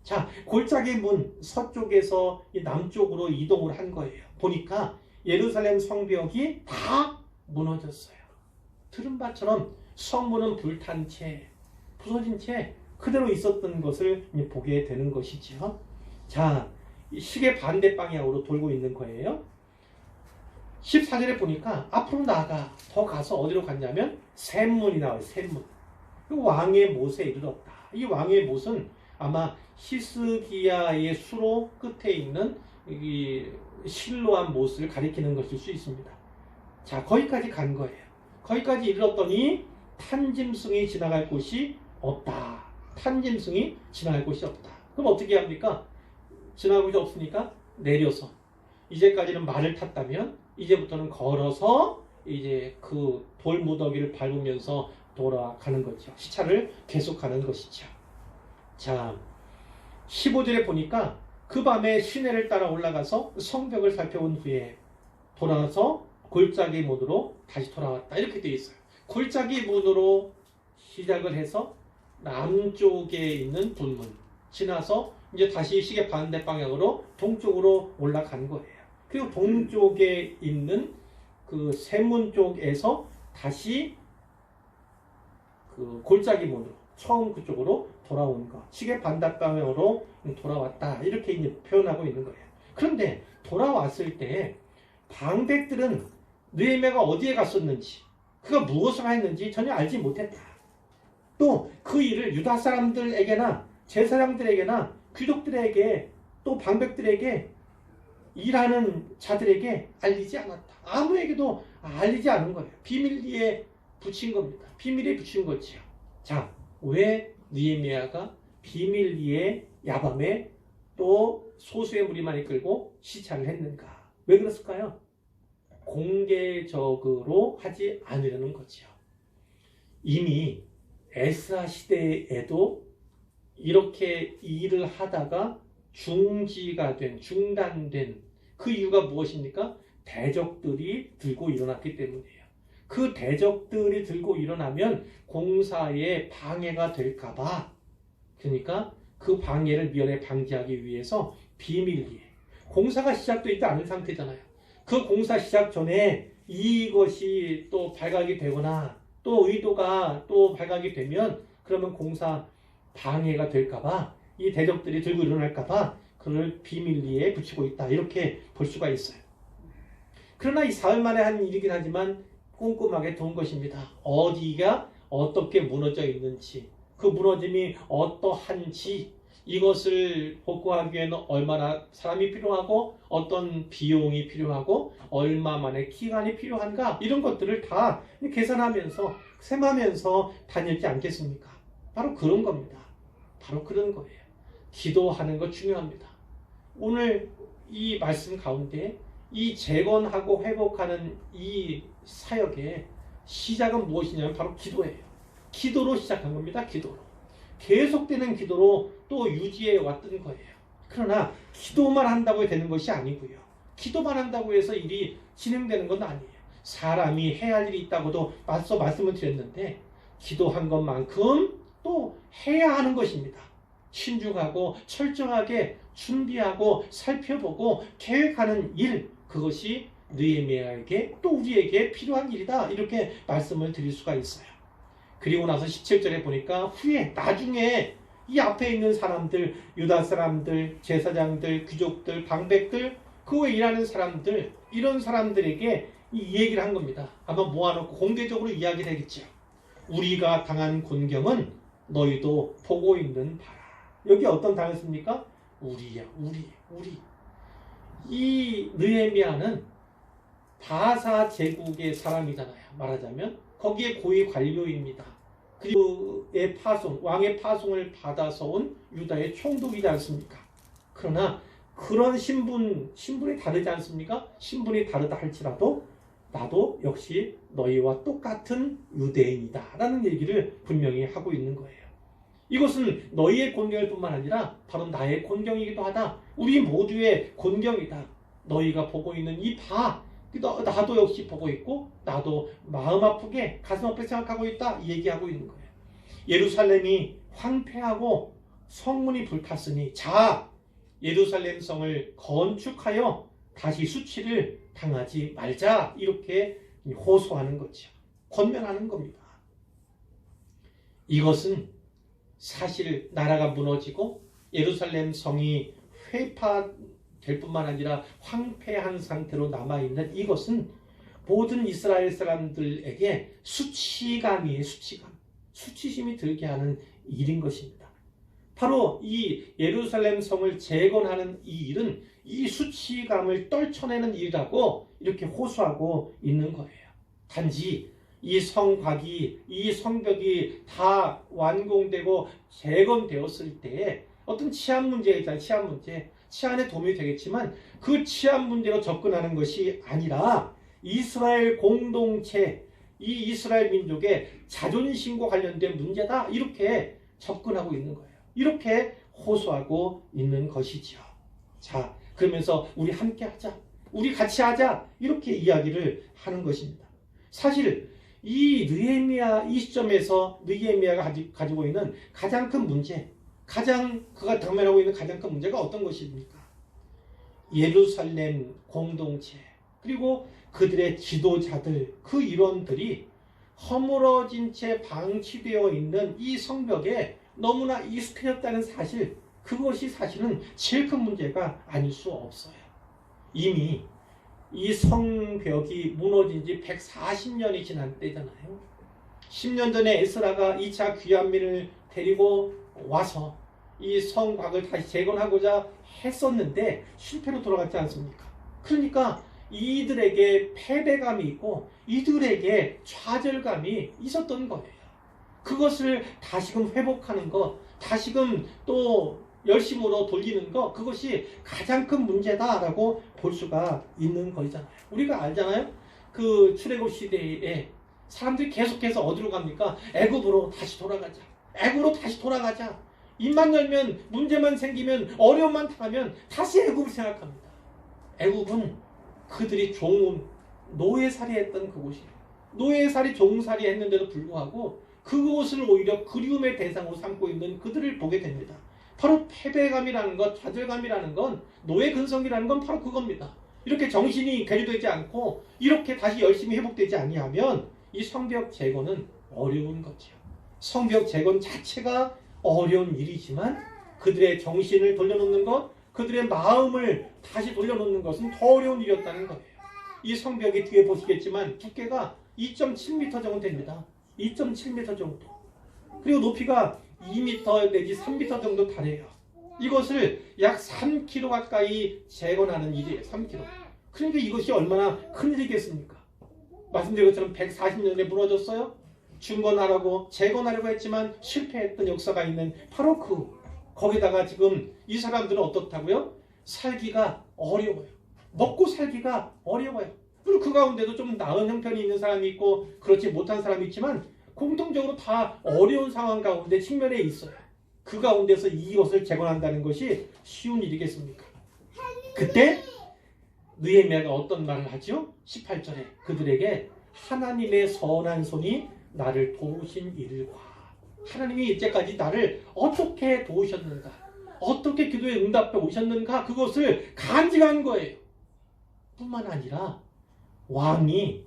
자, 골짜기 문 서쪽에서 이 남쪽으로 이동을 한 거예요. 보니까 예루살렘 성벽이 다 무너졌어요. 트름바처럼 성문은 불탄 채, 부서진 채 그대로 있었던 것을 보게 되는 것이죠. 자, 시계 반대 방향으로 돌고 있는 거예요. 14절에 보니까 앞으로 나아가 더 가서 어디로 갔냐면 샘문이 나와요. 샘문. 왕의 못에 이르렀다. 이 왕의 못은 아마 히스기야의 수로 끝에 있는 이 실로한 못을 가리키는 것일 수 있습니다. 자, 거기까지 간 거예요. 거기까지 이르렀더니 탄짐승이 지나갈 곳이 없다. 탄짐승이 지나갈 곳이 없다. 그럼 어떻게 합니까? 지나갈 곳이 없으니까 내려서 이제까지는 말을 탔다면 이제부터는 걸어서 이제 그 돌무더기를 밟으면서 돌아가는 거죠. 시차를 계속하는 것이죠. 자, 15절에 보니까 그 밤에 시내를 따라 올라가서 성벽을 살펴본 후에 돌아와서 골짜기 문으로 다시 돌아왔다. 이렇게 되어 있어요. 골짜기 문으로 시작을 해서 남쪽에 있는 분문 지나서 이제 다시 시계 반대 방향으로 동쪽으로 올라간 거예요. 그리고 동쪽에 있는 그 샘문 쪽에서 다시 그 골짜기 문으로 처음 그쪽으로 돌아온 것. 시계 반대 방향으로 돌아왔다. 이렇게 이제 표현하고 있는 거예요. 그런데 돌아왔을 때 방백들은 느헤미야가 어디에 갔었는지 그가 무엇을 했는지 전혀 알지 못했다. 또 그 일을 유다 사람들에게나 제사장들에게나 귀족들에게 또 방백들에게 일하는 자들에게 알리지 않았다. 아무에게도 알리지 않은 거예요. 비밀리에 붙인 겁니다. 비밀에 붙인 거지요. 자, 왜 느헤미야가 비밀리에 야밤에 또 소수의 무리만 이끌고 시찰을 했는가? 왜 그랬을까요? 공개적으로 하지 않으려는 거지요. 이미 에스라 시대에도 이렇게 일을 하다가 중단된 그 이유가 무엇입니까? 대적들이 들고 일어났기 때문이에요. 그 대적들이 들고 일어나면 공사에 방해가 될까봐, 그러니까 그 방해를 미연에 방지하기 위해서 비밀리에, 공사가 시작되지 않은 상태잖아요. 그 공사 시작 전에 이것이 또 발각이 되거나 또 의도가 또 발각이 되면 그러면 공사 방해가 될까봐, 이 대적들이 들고 일어날까봐 그걸 비밀리에 붙이고 있다. 이렇게 볼 수가 있어요. 그러나 이 사흘 만에 한 일이긴 하지만 꼼꼼하게 본 것입니다. 어디가 어떻게 무너져 있는지, 그 무너짐이 어떠한지, 이것을 복구하기 위해는 얼마나 사람이 필요하고 어떤 비용이 필요하고 얼마만의 기간이 필요한가, 이런 것들을 다 계산하면서 셈하면서 다녔지 않겠습니까? 바로 그런 겁니다. 바로 그런 거예요. 기도하는 거 중요합니다. 오늘 이 말씀 가운데 이 재건하고 회복하는 이 사역의 시작은 무엇이냐면 바로 기도예요. 기도로 시작한 겁니다. 기도로. 계속되는 기도로 또 유지해 왔던 거예요. 그러나 기도만 한다고 되는 것이 아니고요. 기도만 한다고 해서 일이 진행되는 건 아니에요. 사람이 해야 할 일이 있다고도 맞서 말씀을 드렸는데 기도한 것만큼 또 해야 하는 것입니다. 신중하고 철저하게 준비하고 살펴보고 계획하는 일, 그것이 느헤미야에게 또 우리에게 필요한 일이다. 이렇게 말씀을 드릴 수가 있어요. 그리고 나서 17절에 보니까 후에 나중에 이 앞에 있는 사람들, 유다 사람들, 제사장들, 귀족들, 방백들, 그 후에 일하는 사람들, 이런 사람들에게 이 얘기를 한 겁니다. 아마 모아놓고 공개적으로 이야기를 하겠죠. 우리가 당한 곤경은 너희도 보고 있는 바라. 여기 어떤 단어입니까? 우리야, 우리. 이 느헤미야는 바사 제국의 사람이잖아요. 말하자면 거기에 고위 관료입니다. 그리고 왕의 파송을 받아서 온 유다의 총독이지 않습니까? 그러나 그런 신분이 다르지 않습니까? 신분이 다르다 할지라도 나도 역시 너희와 똑같은 유대인이다 라는 얘기를 분명히 하고 있는 거예요. 이것은 너희의 곤경일 뿐만 아니라 바로 나의 곤경이기도 하다. 우리 모두의 곤경이다. 너희가 보고 있는 이 나도 역시 보고 있고 나도 마음 아프게 가슴 아프게 생각하고 있다. 이 얘기하고 있는 거예요. 예루살렘이 황폐하고 성문이 불탔으니 자 예루살렘 성을 건축하여 다시 수치를 당하지 말자. 이렇게 호소하는 거죠. 권면하는 겁니다. 이것은 사실 나라가 무너지고 예루살렘 성이 회파될 뿐만 아니라 황폐한 상태로 남아있는 이것은 모든 이스라엘 사람들에게 수치감이에요. 수치심이 들게 하는 일인 것입니다. 바로 이 예루살렘 성을 재건하는 이 일은 이 수치감을 떨쳐내는 일이라고 이렇게 호소하고 있는 거예요. 단지 이 성곽이, 이 성벽이 다 완공되고 재건되었을 때에 어떤 치안 문제가 있잖아요. 치안 문제. 치안에 도움이 되겠지만 그 치안 문제로 접근하는 것이 아니라 이스라엘 공동체, 이 이스라엘 민족의 자존심과 관련된 문제다. 이렇게 접근하고 있는 거예요. 이렇게 호소하고 있는 것이죠. 자, 그러면서 우리 함께 하자. 우리 같이 하자. 이렇게 이야기를 하는 것입니다. 사실 이 느헤미야 이 시점에서 느헤미야가 가지고 있는 가장 큰 문제, 그가 당면하고 있는 가장 큰 문제가 어떤 것입니까? 예루살렘 공동체 그리고 그들의 지도자들 그 일원들이 허물어진 채 방치되어 있는 이 성벽에 너무나 익숙해졌다는 사실, 그것이 사실은 제일 큰 문제가 아닐 수 없어요. 이미 이 성벽이 무너진 지 140년이 지난 때잖아요. 10년 전에 에스라가 2차 귀환민을 데리고 와서 이 성곽을 다시 재건하고자 했었는데 실패로 돌아갔지 않습니까? 그러니까 이들에게 패배감이 있고 이들에게 좌절감이 있었던 거예요. 그것을 다시금 회복하는 것, 다시금 또 열심으로 돌리는 것, 그것이 가장 큰 문제다라고 볼 수가 있는 거잖아요. 우리가 알잖아요. 그 출애굽 시대에 사람들이 계속해서 어디로 갑니까? 애굽으로 다시 돌아가자. 애굽으로 다시 돌아가자. 입만 열면 문제만 생기면 어려움만 당하면 다시 애굽을 생각합니다. 애굽은 그들이 노예살이 했던 그곳이에요. 노예살이 종살이 했는데도 불구하고 그곳을 오히려 그리움의 대상으로 삼고 있는 그들을 보게 됩니다. 바로 패배감이라는 것, 좌절감이라는 건, 노예 근성이라는 건 바로 그겁니다. 이렇게 정신이 개조되지 않고 이렇게 다시 열심히 회복되지 아니하면 이 성벽 재건은 어려운 거죠. 성벽 재건 자체가 어려운 일이지만 그들의 정신을 돌려놓는 것, 그들의 마음을 다시 돌려놓는 것은 더 어려운 일이었다는 거예요. 이 성벽이 뒤에 보시겠지만 두께가 2.7m 정도 됩니다. 2.7m 정도. 그리고 높이가 2m 내지 3m 정도 달해요. 이것을 약 3km 가까이 재건하는 일이에요. 3km. 그러니까 이것이 얼마나 큰 일이겠습니까? 말씀드린 것처럼 140년에 무너졌어요. 중건하라고 재건하려고 했지만 실패했던 역사가 있는 바로 거기다가 지금 이 사람들은 어떻다고요? 살기가 어려워요. 먹고 살기가 어려워요. 그리고 그 가운데도 좀 나은 형편이 있는 사람이 있고 그렇지 못한 사람이 있지만 공통적으로 다 어려운 상황 가운데 측면에 있어요. 그 가운데서 이것을 재건한다는 것이 쉬운 일이겠습니까? 그때 느헤미야가 어떤 말을 하죠? 18절에 그들에게 하나님의 선한 손이 나를 도우신 일과, 하나님이 이제까지 나를 어떻게 도우셨는가, 어떻게 기도에 응답해 오셨는가, 그것을 간직한 거예요. 뿐만 아니라 왕이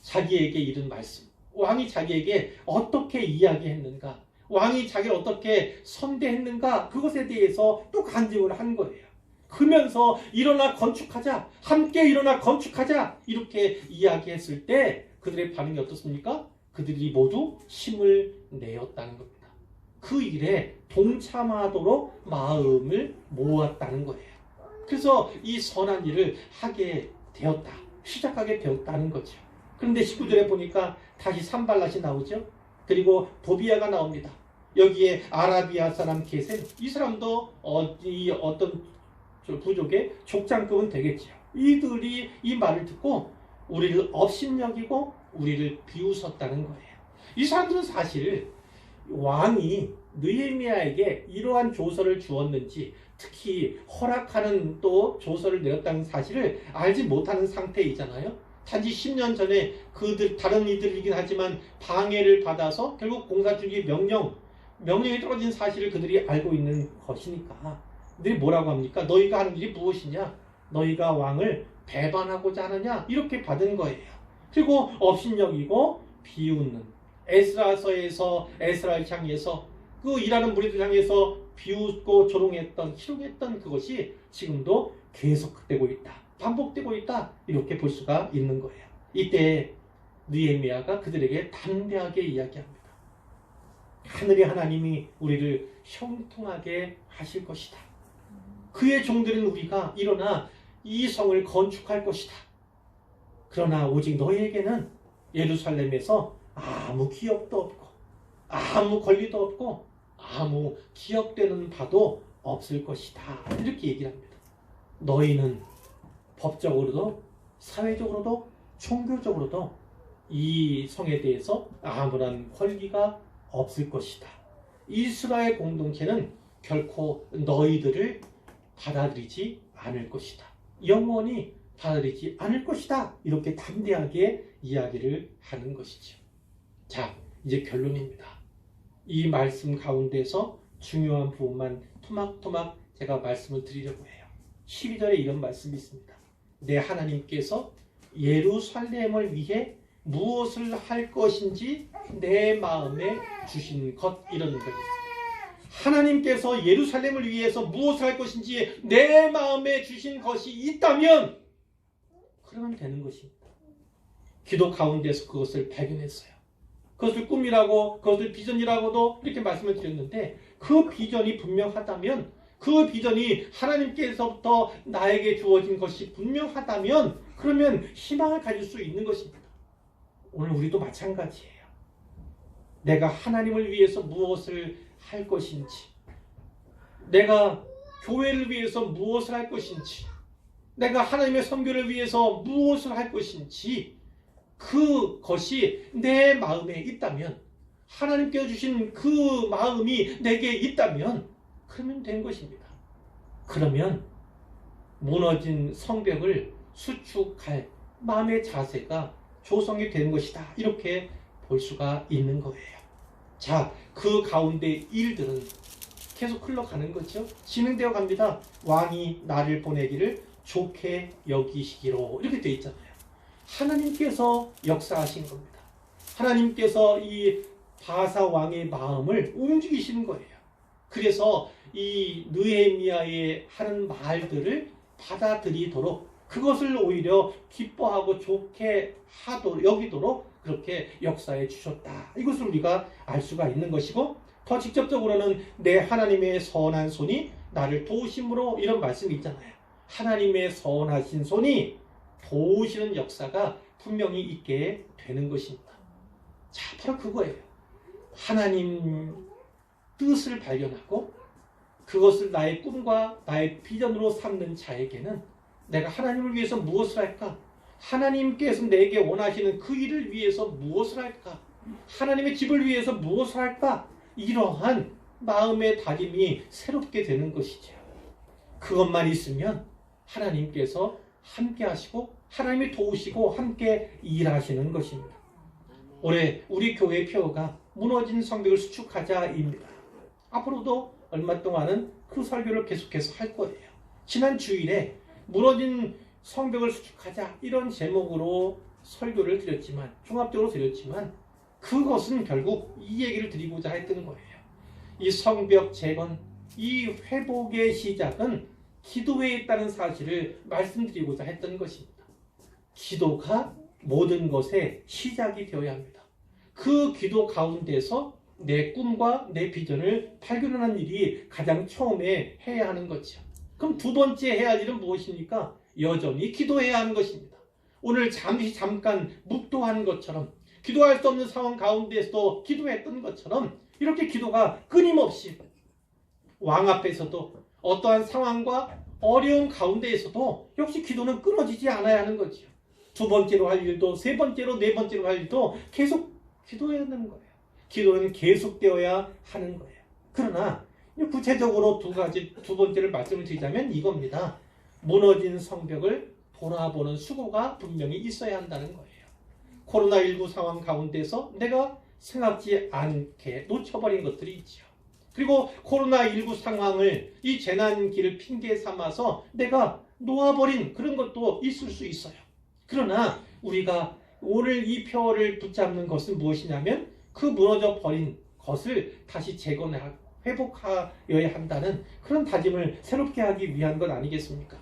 자기에게 이른 말씀, 왕이 자기에게 어떻게 이야기했는가, 왕이 자기를 어떻게 선대했는가, 그것에 대해서 또 간증을 한 거예요. 그러면서 일어나 건축하자, 함께 일어나 건축하자, 이렇게 이야기했을 때 그들의 반응이 어떻습니까? 그들이 모두 힘을 내었다는 겁니다. 그 일에 동참하도록 마음을 모았다는 거예요. 그래서 이 선한 일을 하게 되었다. 시작하게 되었다는 거죠. 그런데 19절에 보니까 다시 산발랏이 나오죠. 그리고 도비아가 나옵니다. 여기에 아라비아 사람 게셈, 이 사람도 어떤 부족의 족장급은 되겠죠. 이들이 이 말을 듣고 우리를 업신여기고 우리를 비웃었다는 거예요. 이 사람들은 사실 왕이 느헤미야에게 이러한 조서를 주었는지, 특히 허락하는 또 조서를 내렸다는 사실을 알지 못하는 상태이잖아요. 단지 10년 전에 다른 이들이긴 하지만 방해를 받아서 결국 공사주기 명령이 떨어진 사실을 그들이 알고 있는 것이니까 그들이 뭐라고 합니까? 너희가 하는 일이 무엇이냐? 너희가 왕을 배반하고자 하느냐? 이렇게 받은 거예요. 그리고 업신여기고 비웃는, 에스라서에서 에스라를 향해서 그 일하는 무리들 향해서 비웃고 조롱했던, 희롱했던 그것이 지금도 계속되고 있다, 반복되고 있다, 이렇게 볼 수가 있는 거예요. 이때 느헤미야가 그들에게 담대하게 이야기합니다. 하늘의 하나님이 우리를 형통하게 하실 것이다. 그의 종들은 우리가 일어나 이 성을 건축할 것이다. 그러나 오직 너희에게는 예루살렘에서 아무 기업도 없고 아무 권리도 없고 아무 기업되는 바도 없을 것이다. 이렇게 얘기를 합니다. 너희는 법적으로도 사회적으로도 종교적으로도 이 성에 대해서 아무런 권리가 없을 것이다. 이스라엘 공동체는 결코 너희들을 받아들이지 않을 것이다. 영원히 받아들이지 않을 것이다. 이렇게 담대하게 이야기를 하는 것이죠. 자, 이제 결론입니다. 이 말씀 가운데서 중요한 부분만 토막토막 제가 말씀을 드리려고 해요. 12절에 이런 말씀이 있습니다. 내 하나님께서 예루살렘을 위해 무엇을 할 것인지 내 마음에 주신 것, 이런 거예요. 하나님께서 예루살렘을 위해서 무엇을 할 것인지 내 마음에 주신 것이 있다면 그러면 되는 것입니다. 기도 가운데서 그것을 발견했어요. 그것을 꿈이라고, 그것을 비전이라고도 이렇게 말씀을 드렸는데, 그 비전이 분명하다면, 그 비전이 하나님께서부터 나에게 주어진 것이 분명하다면 그러면 희망을 가질 수 있는 것입니다. 오늘 우리도 마찬가지예요. 내가 하나님을 위해서 무엇을 할 것인지, 내가 교회를 위해서 무엇을 할 것인지, 내가 하나님의 선교를 위해서 무엇을 할 것인지, 그것이 내 마음에 있다면, 하나님께서 주신 그 마음이 내게 있다면 그러면 된 것입니다. 그러면 무너진 성벽을 수축할 마음의 자세가 조성이 되는 것이다. 이렇게 볼 수가 있는 거예요. 자, 그 가운데 일들은 계속 흘러가는 거죠. 진행되어 갑니다. 왕이 나를 보내기를 좋게 여기시기로, 이렇게 되어 있잖아요. 하나님께서 역사하신 겁니다. 하나님께서 이 바사 왕의 마음을 움직이시는 거예요. 그래서 이 느헤미야의 하는 말들을 받아들이도록, 그것을 오히려 기뻐하고 좋게 여기도록 그렇게 역사해 주셨다. 이것을 우리가 알 수가 있는 것이고, 더 직접적으로는 내 하나님의 선한 손이 나를 도우심으로, 이런 말씀이 있잖아요. 하나님의 선하신 손이 도우시는 역사가 분명히 있게 되는 것입니다. 자, 바로 그거예요. 하나님 뜻을 발견하고 그것을 나의 꿈과 나의 비전으로 삼는 자에게는 내가 하나님을 위해서 무엇을 할까? 하나님께서 내게 원하시는 그 일을 위해서 무엇을 할까? 하나님의 집을 위해서 무엇을 할까? 이러한 마음의 다짐이 새롭게 되는 것이죠. 그것만 있으면 하나님께서 함께 하시고 하나님이 도우시고 함께 일하시는 것입니다. 올해 우리 교회의 표어가 무너진 성벽을 수축하자입니다. 앞으로도 얼마 동안은 그 설교를 계속해서 할 거예요. 지난 주일에 무너진 성벽을 수축하자, 이런 제목으로 설교를 드렸지만, 종합적으로 드렸지만, 그것은 결국 이 얘기를 드리고자 했던 거예요. 이 성벽 재건, 이 회복의 시작은 기도에 있다는 사실을 말씀드리고자 했던 것입니다. 기도가 모든 것의 시작이 되어야 합니다. 그 기도 가운데서 내 꿈과 내 비전을 발견하는 일이 가장 처음에 해야 하는 거죠. 그럼 두 번째 해야 할 일은 무엇입니까? 여전히 기도해야 하는 것입니다. 오늘 잠깐 묵도한 것처럼, 기도할 수 없는 상황 가운데서도 기도했던 것처럼, 이렇게 기도가 끊임없이 왕 앞에서도 어떠한 상황과 어려운 가운데에서도 역시 기도는 끊어지지 않아야 하는 거지요. 두 번째로 할 일도, 세 번째로, 네 번째로 할 일도 계속 기도해야 하는 거예요. 기도는 계속되어야 하는 거예요. 그러나 구체적으로 두 번째를 말씀을 드리자면 이겁니다. 무너진 성벽을 돌아보는 수고가 분명히 있어야 한다는 거예요. 코로나19 상황 가운데서 내가 생각지 않게 놓쳐버린 것들이 있죠. 그리고 코로나19 상황을, 이 재난기를 핑계 삼아서 내가 놓아버린 그런 것도 있을 수 있어요. 그러나 우리가 오늘 이 표를 붙잡는 것은 무엇이냐면 그 무너져 버린 것을 다시 재건하고 회복하여야 한다는 그런 다짐을 새롭게 하기 위한 것 아니겠습니까?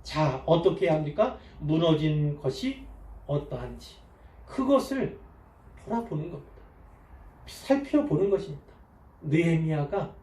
자, 어떻게 해야 합니까? 무너진 것이 어떠한지 그것을 돌아보는 겁니다. 살펴보는 것입니다. 느헤미야가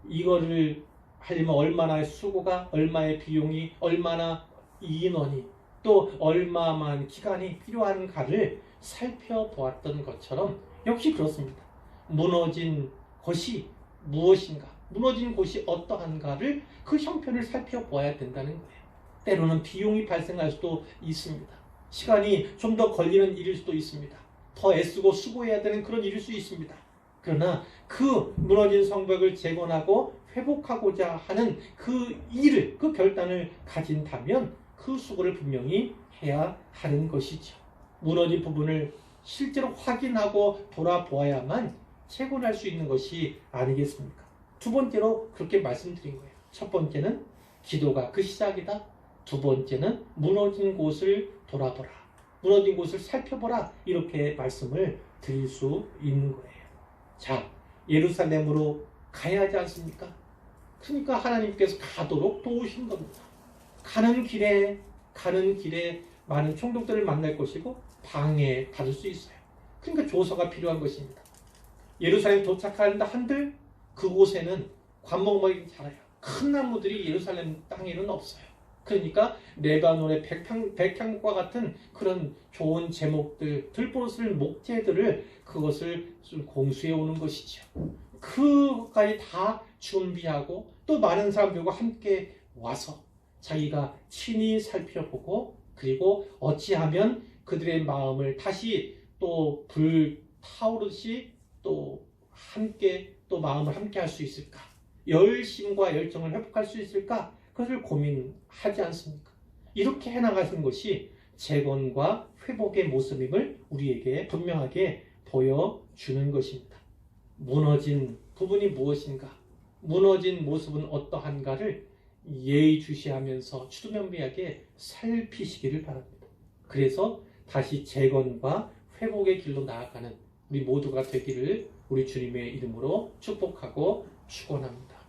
이거를 하려면 얼마나 수고가, 얼마의 비용이, 얼마나 인원이, 또 얼마만 기간이 필요한가를 살펴보았던 것처럼 역시 그렇습니다. 무너진 것이 무엇인가, 무너진 곳이 어떠한가를 그 형편을 살펴보아야 된다는 거예요. 때로는 비용이 발생할 수도 있습니다. 시간이 좀 더 걸리는 일일 수도 있습니다. 더 애쓰고 수고해야 되는 그런 일일 수 있습니다. 그러나 그 무너진 성벽을 재건하고 회복하고자 하는 그 일을, 그 결단을 가진다면 그 수고를 분명히 해야 하는 것이죠. 무너진 부분을 실제로 확인하고 돌아보아야만 재건할 수 있는 것이 아니겠습니까? 두 번째로 그렇게 말씀드린 거예요. 첫 번째는 기도가 그 시작이다. 두 번째는 무너진 곳을 돌아보라. 무너진 곳을 살펴보라. 이렇게 말씀을 드릴 수 있는 거예요. 자, 예루살렘으로 가야 하지 않습니까? 그러니까 하나님께서 가도록 도우신 겁니다. 가는 길에 많은 총독들을 만날 것이고 방해받을 수 있어요. 그러니까 조서가 필요한 것입니다. 예루살렘 도착하는데 한들 그곳에는 관목목이 자라요. 큰 나무들이 예루살렘 땅에는 없어요. 그러니까 레바논의 백향과 같은 그런 좋은 제목들, 들보슬 목재들을 그것을 공수해 오는 것이죠. 그것까지 다 준비하고 또 많은 사람들과 함께 와서 자기가 친히 살펴보고 그리고 어찌하면 그들의 마음을 다시 또 불타오르듯이 또 함께 또 마음을 함께 할 수 있을까? 열심과 열정을 회복할 수 있을까? 그것을 고민하지 않습니까? 이렇게 해나가는 것이 재건과 회복의 모습임을 우리에게 분명하게 보여주는 것입니다. 무너진 부분이 무엇인가? 무너진 모습은 어떠한가를 예의주시하면서 추두면밀하게 살피시기를 바랍니다. 그래서 다시 재건과 회복의 길로 나아가는 우리 모두가 되기를 우리 주님의 이름으로 축복하고 축원합니다.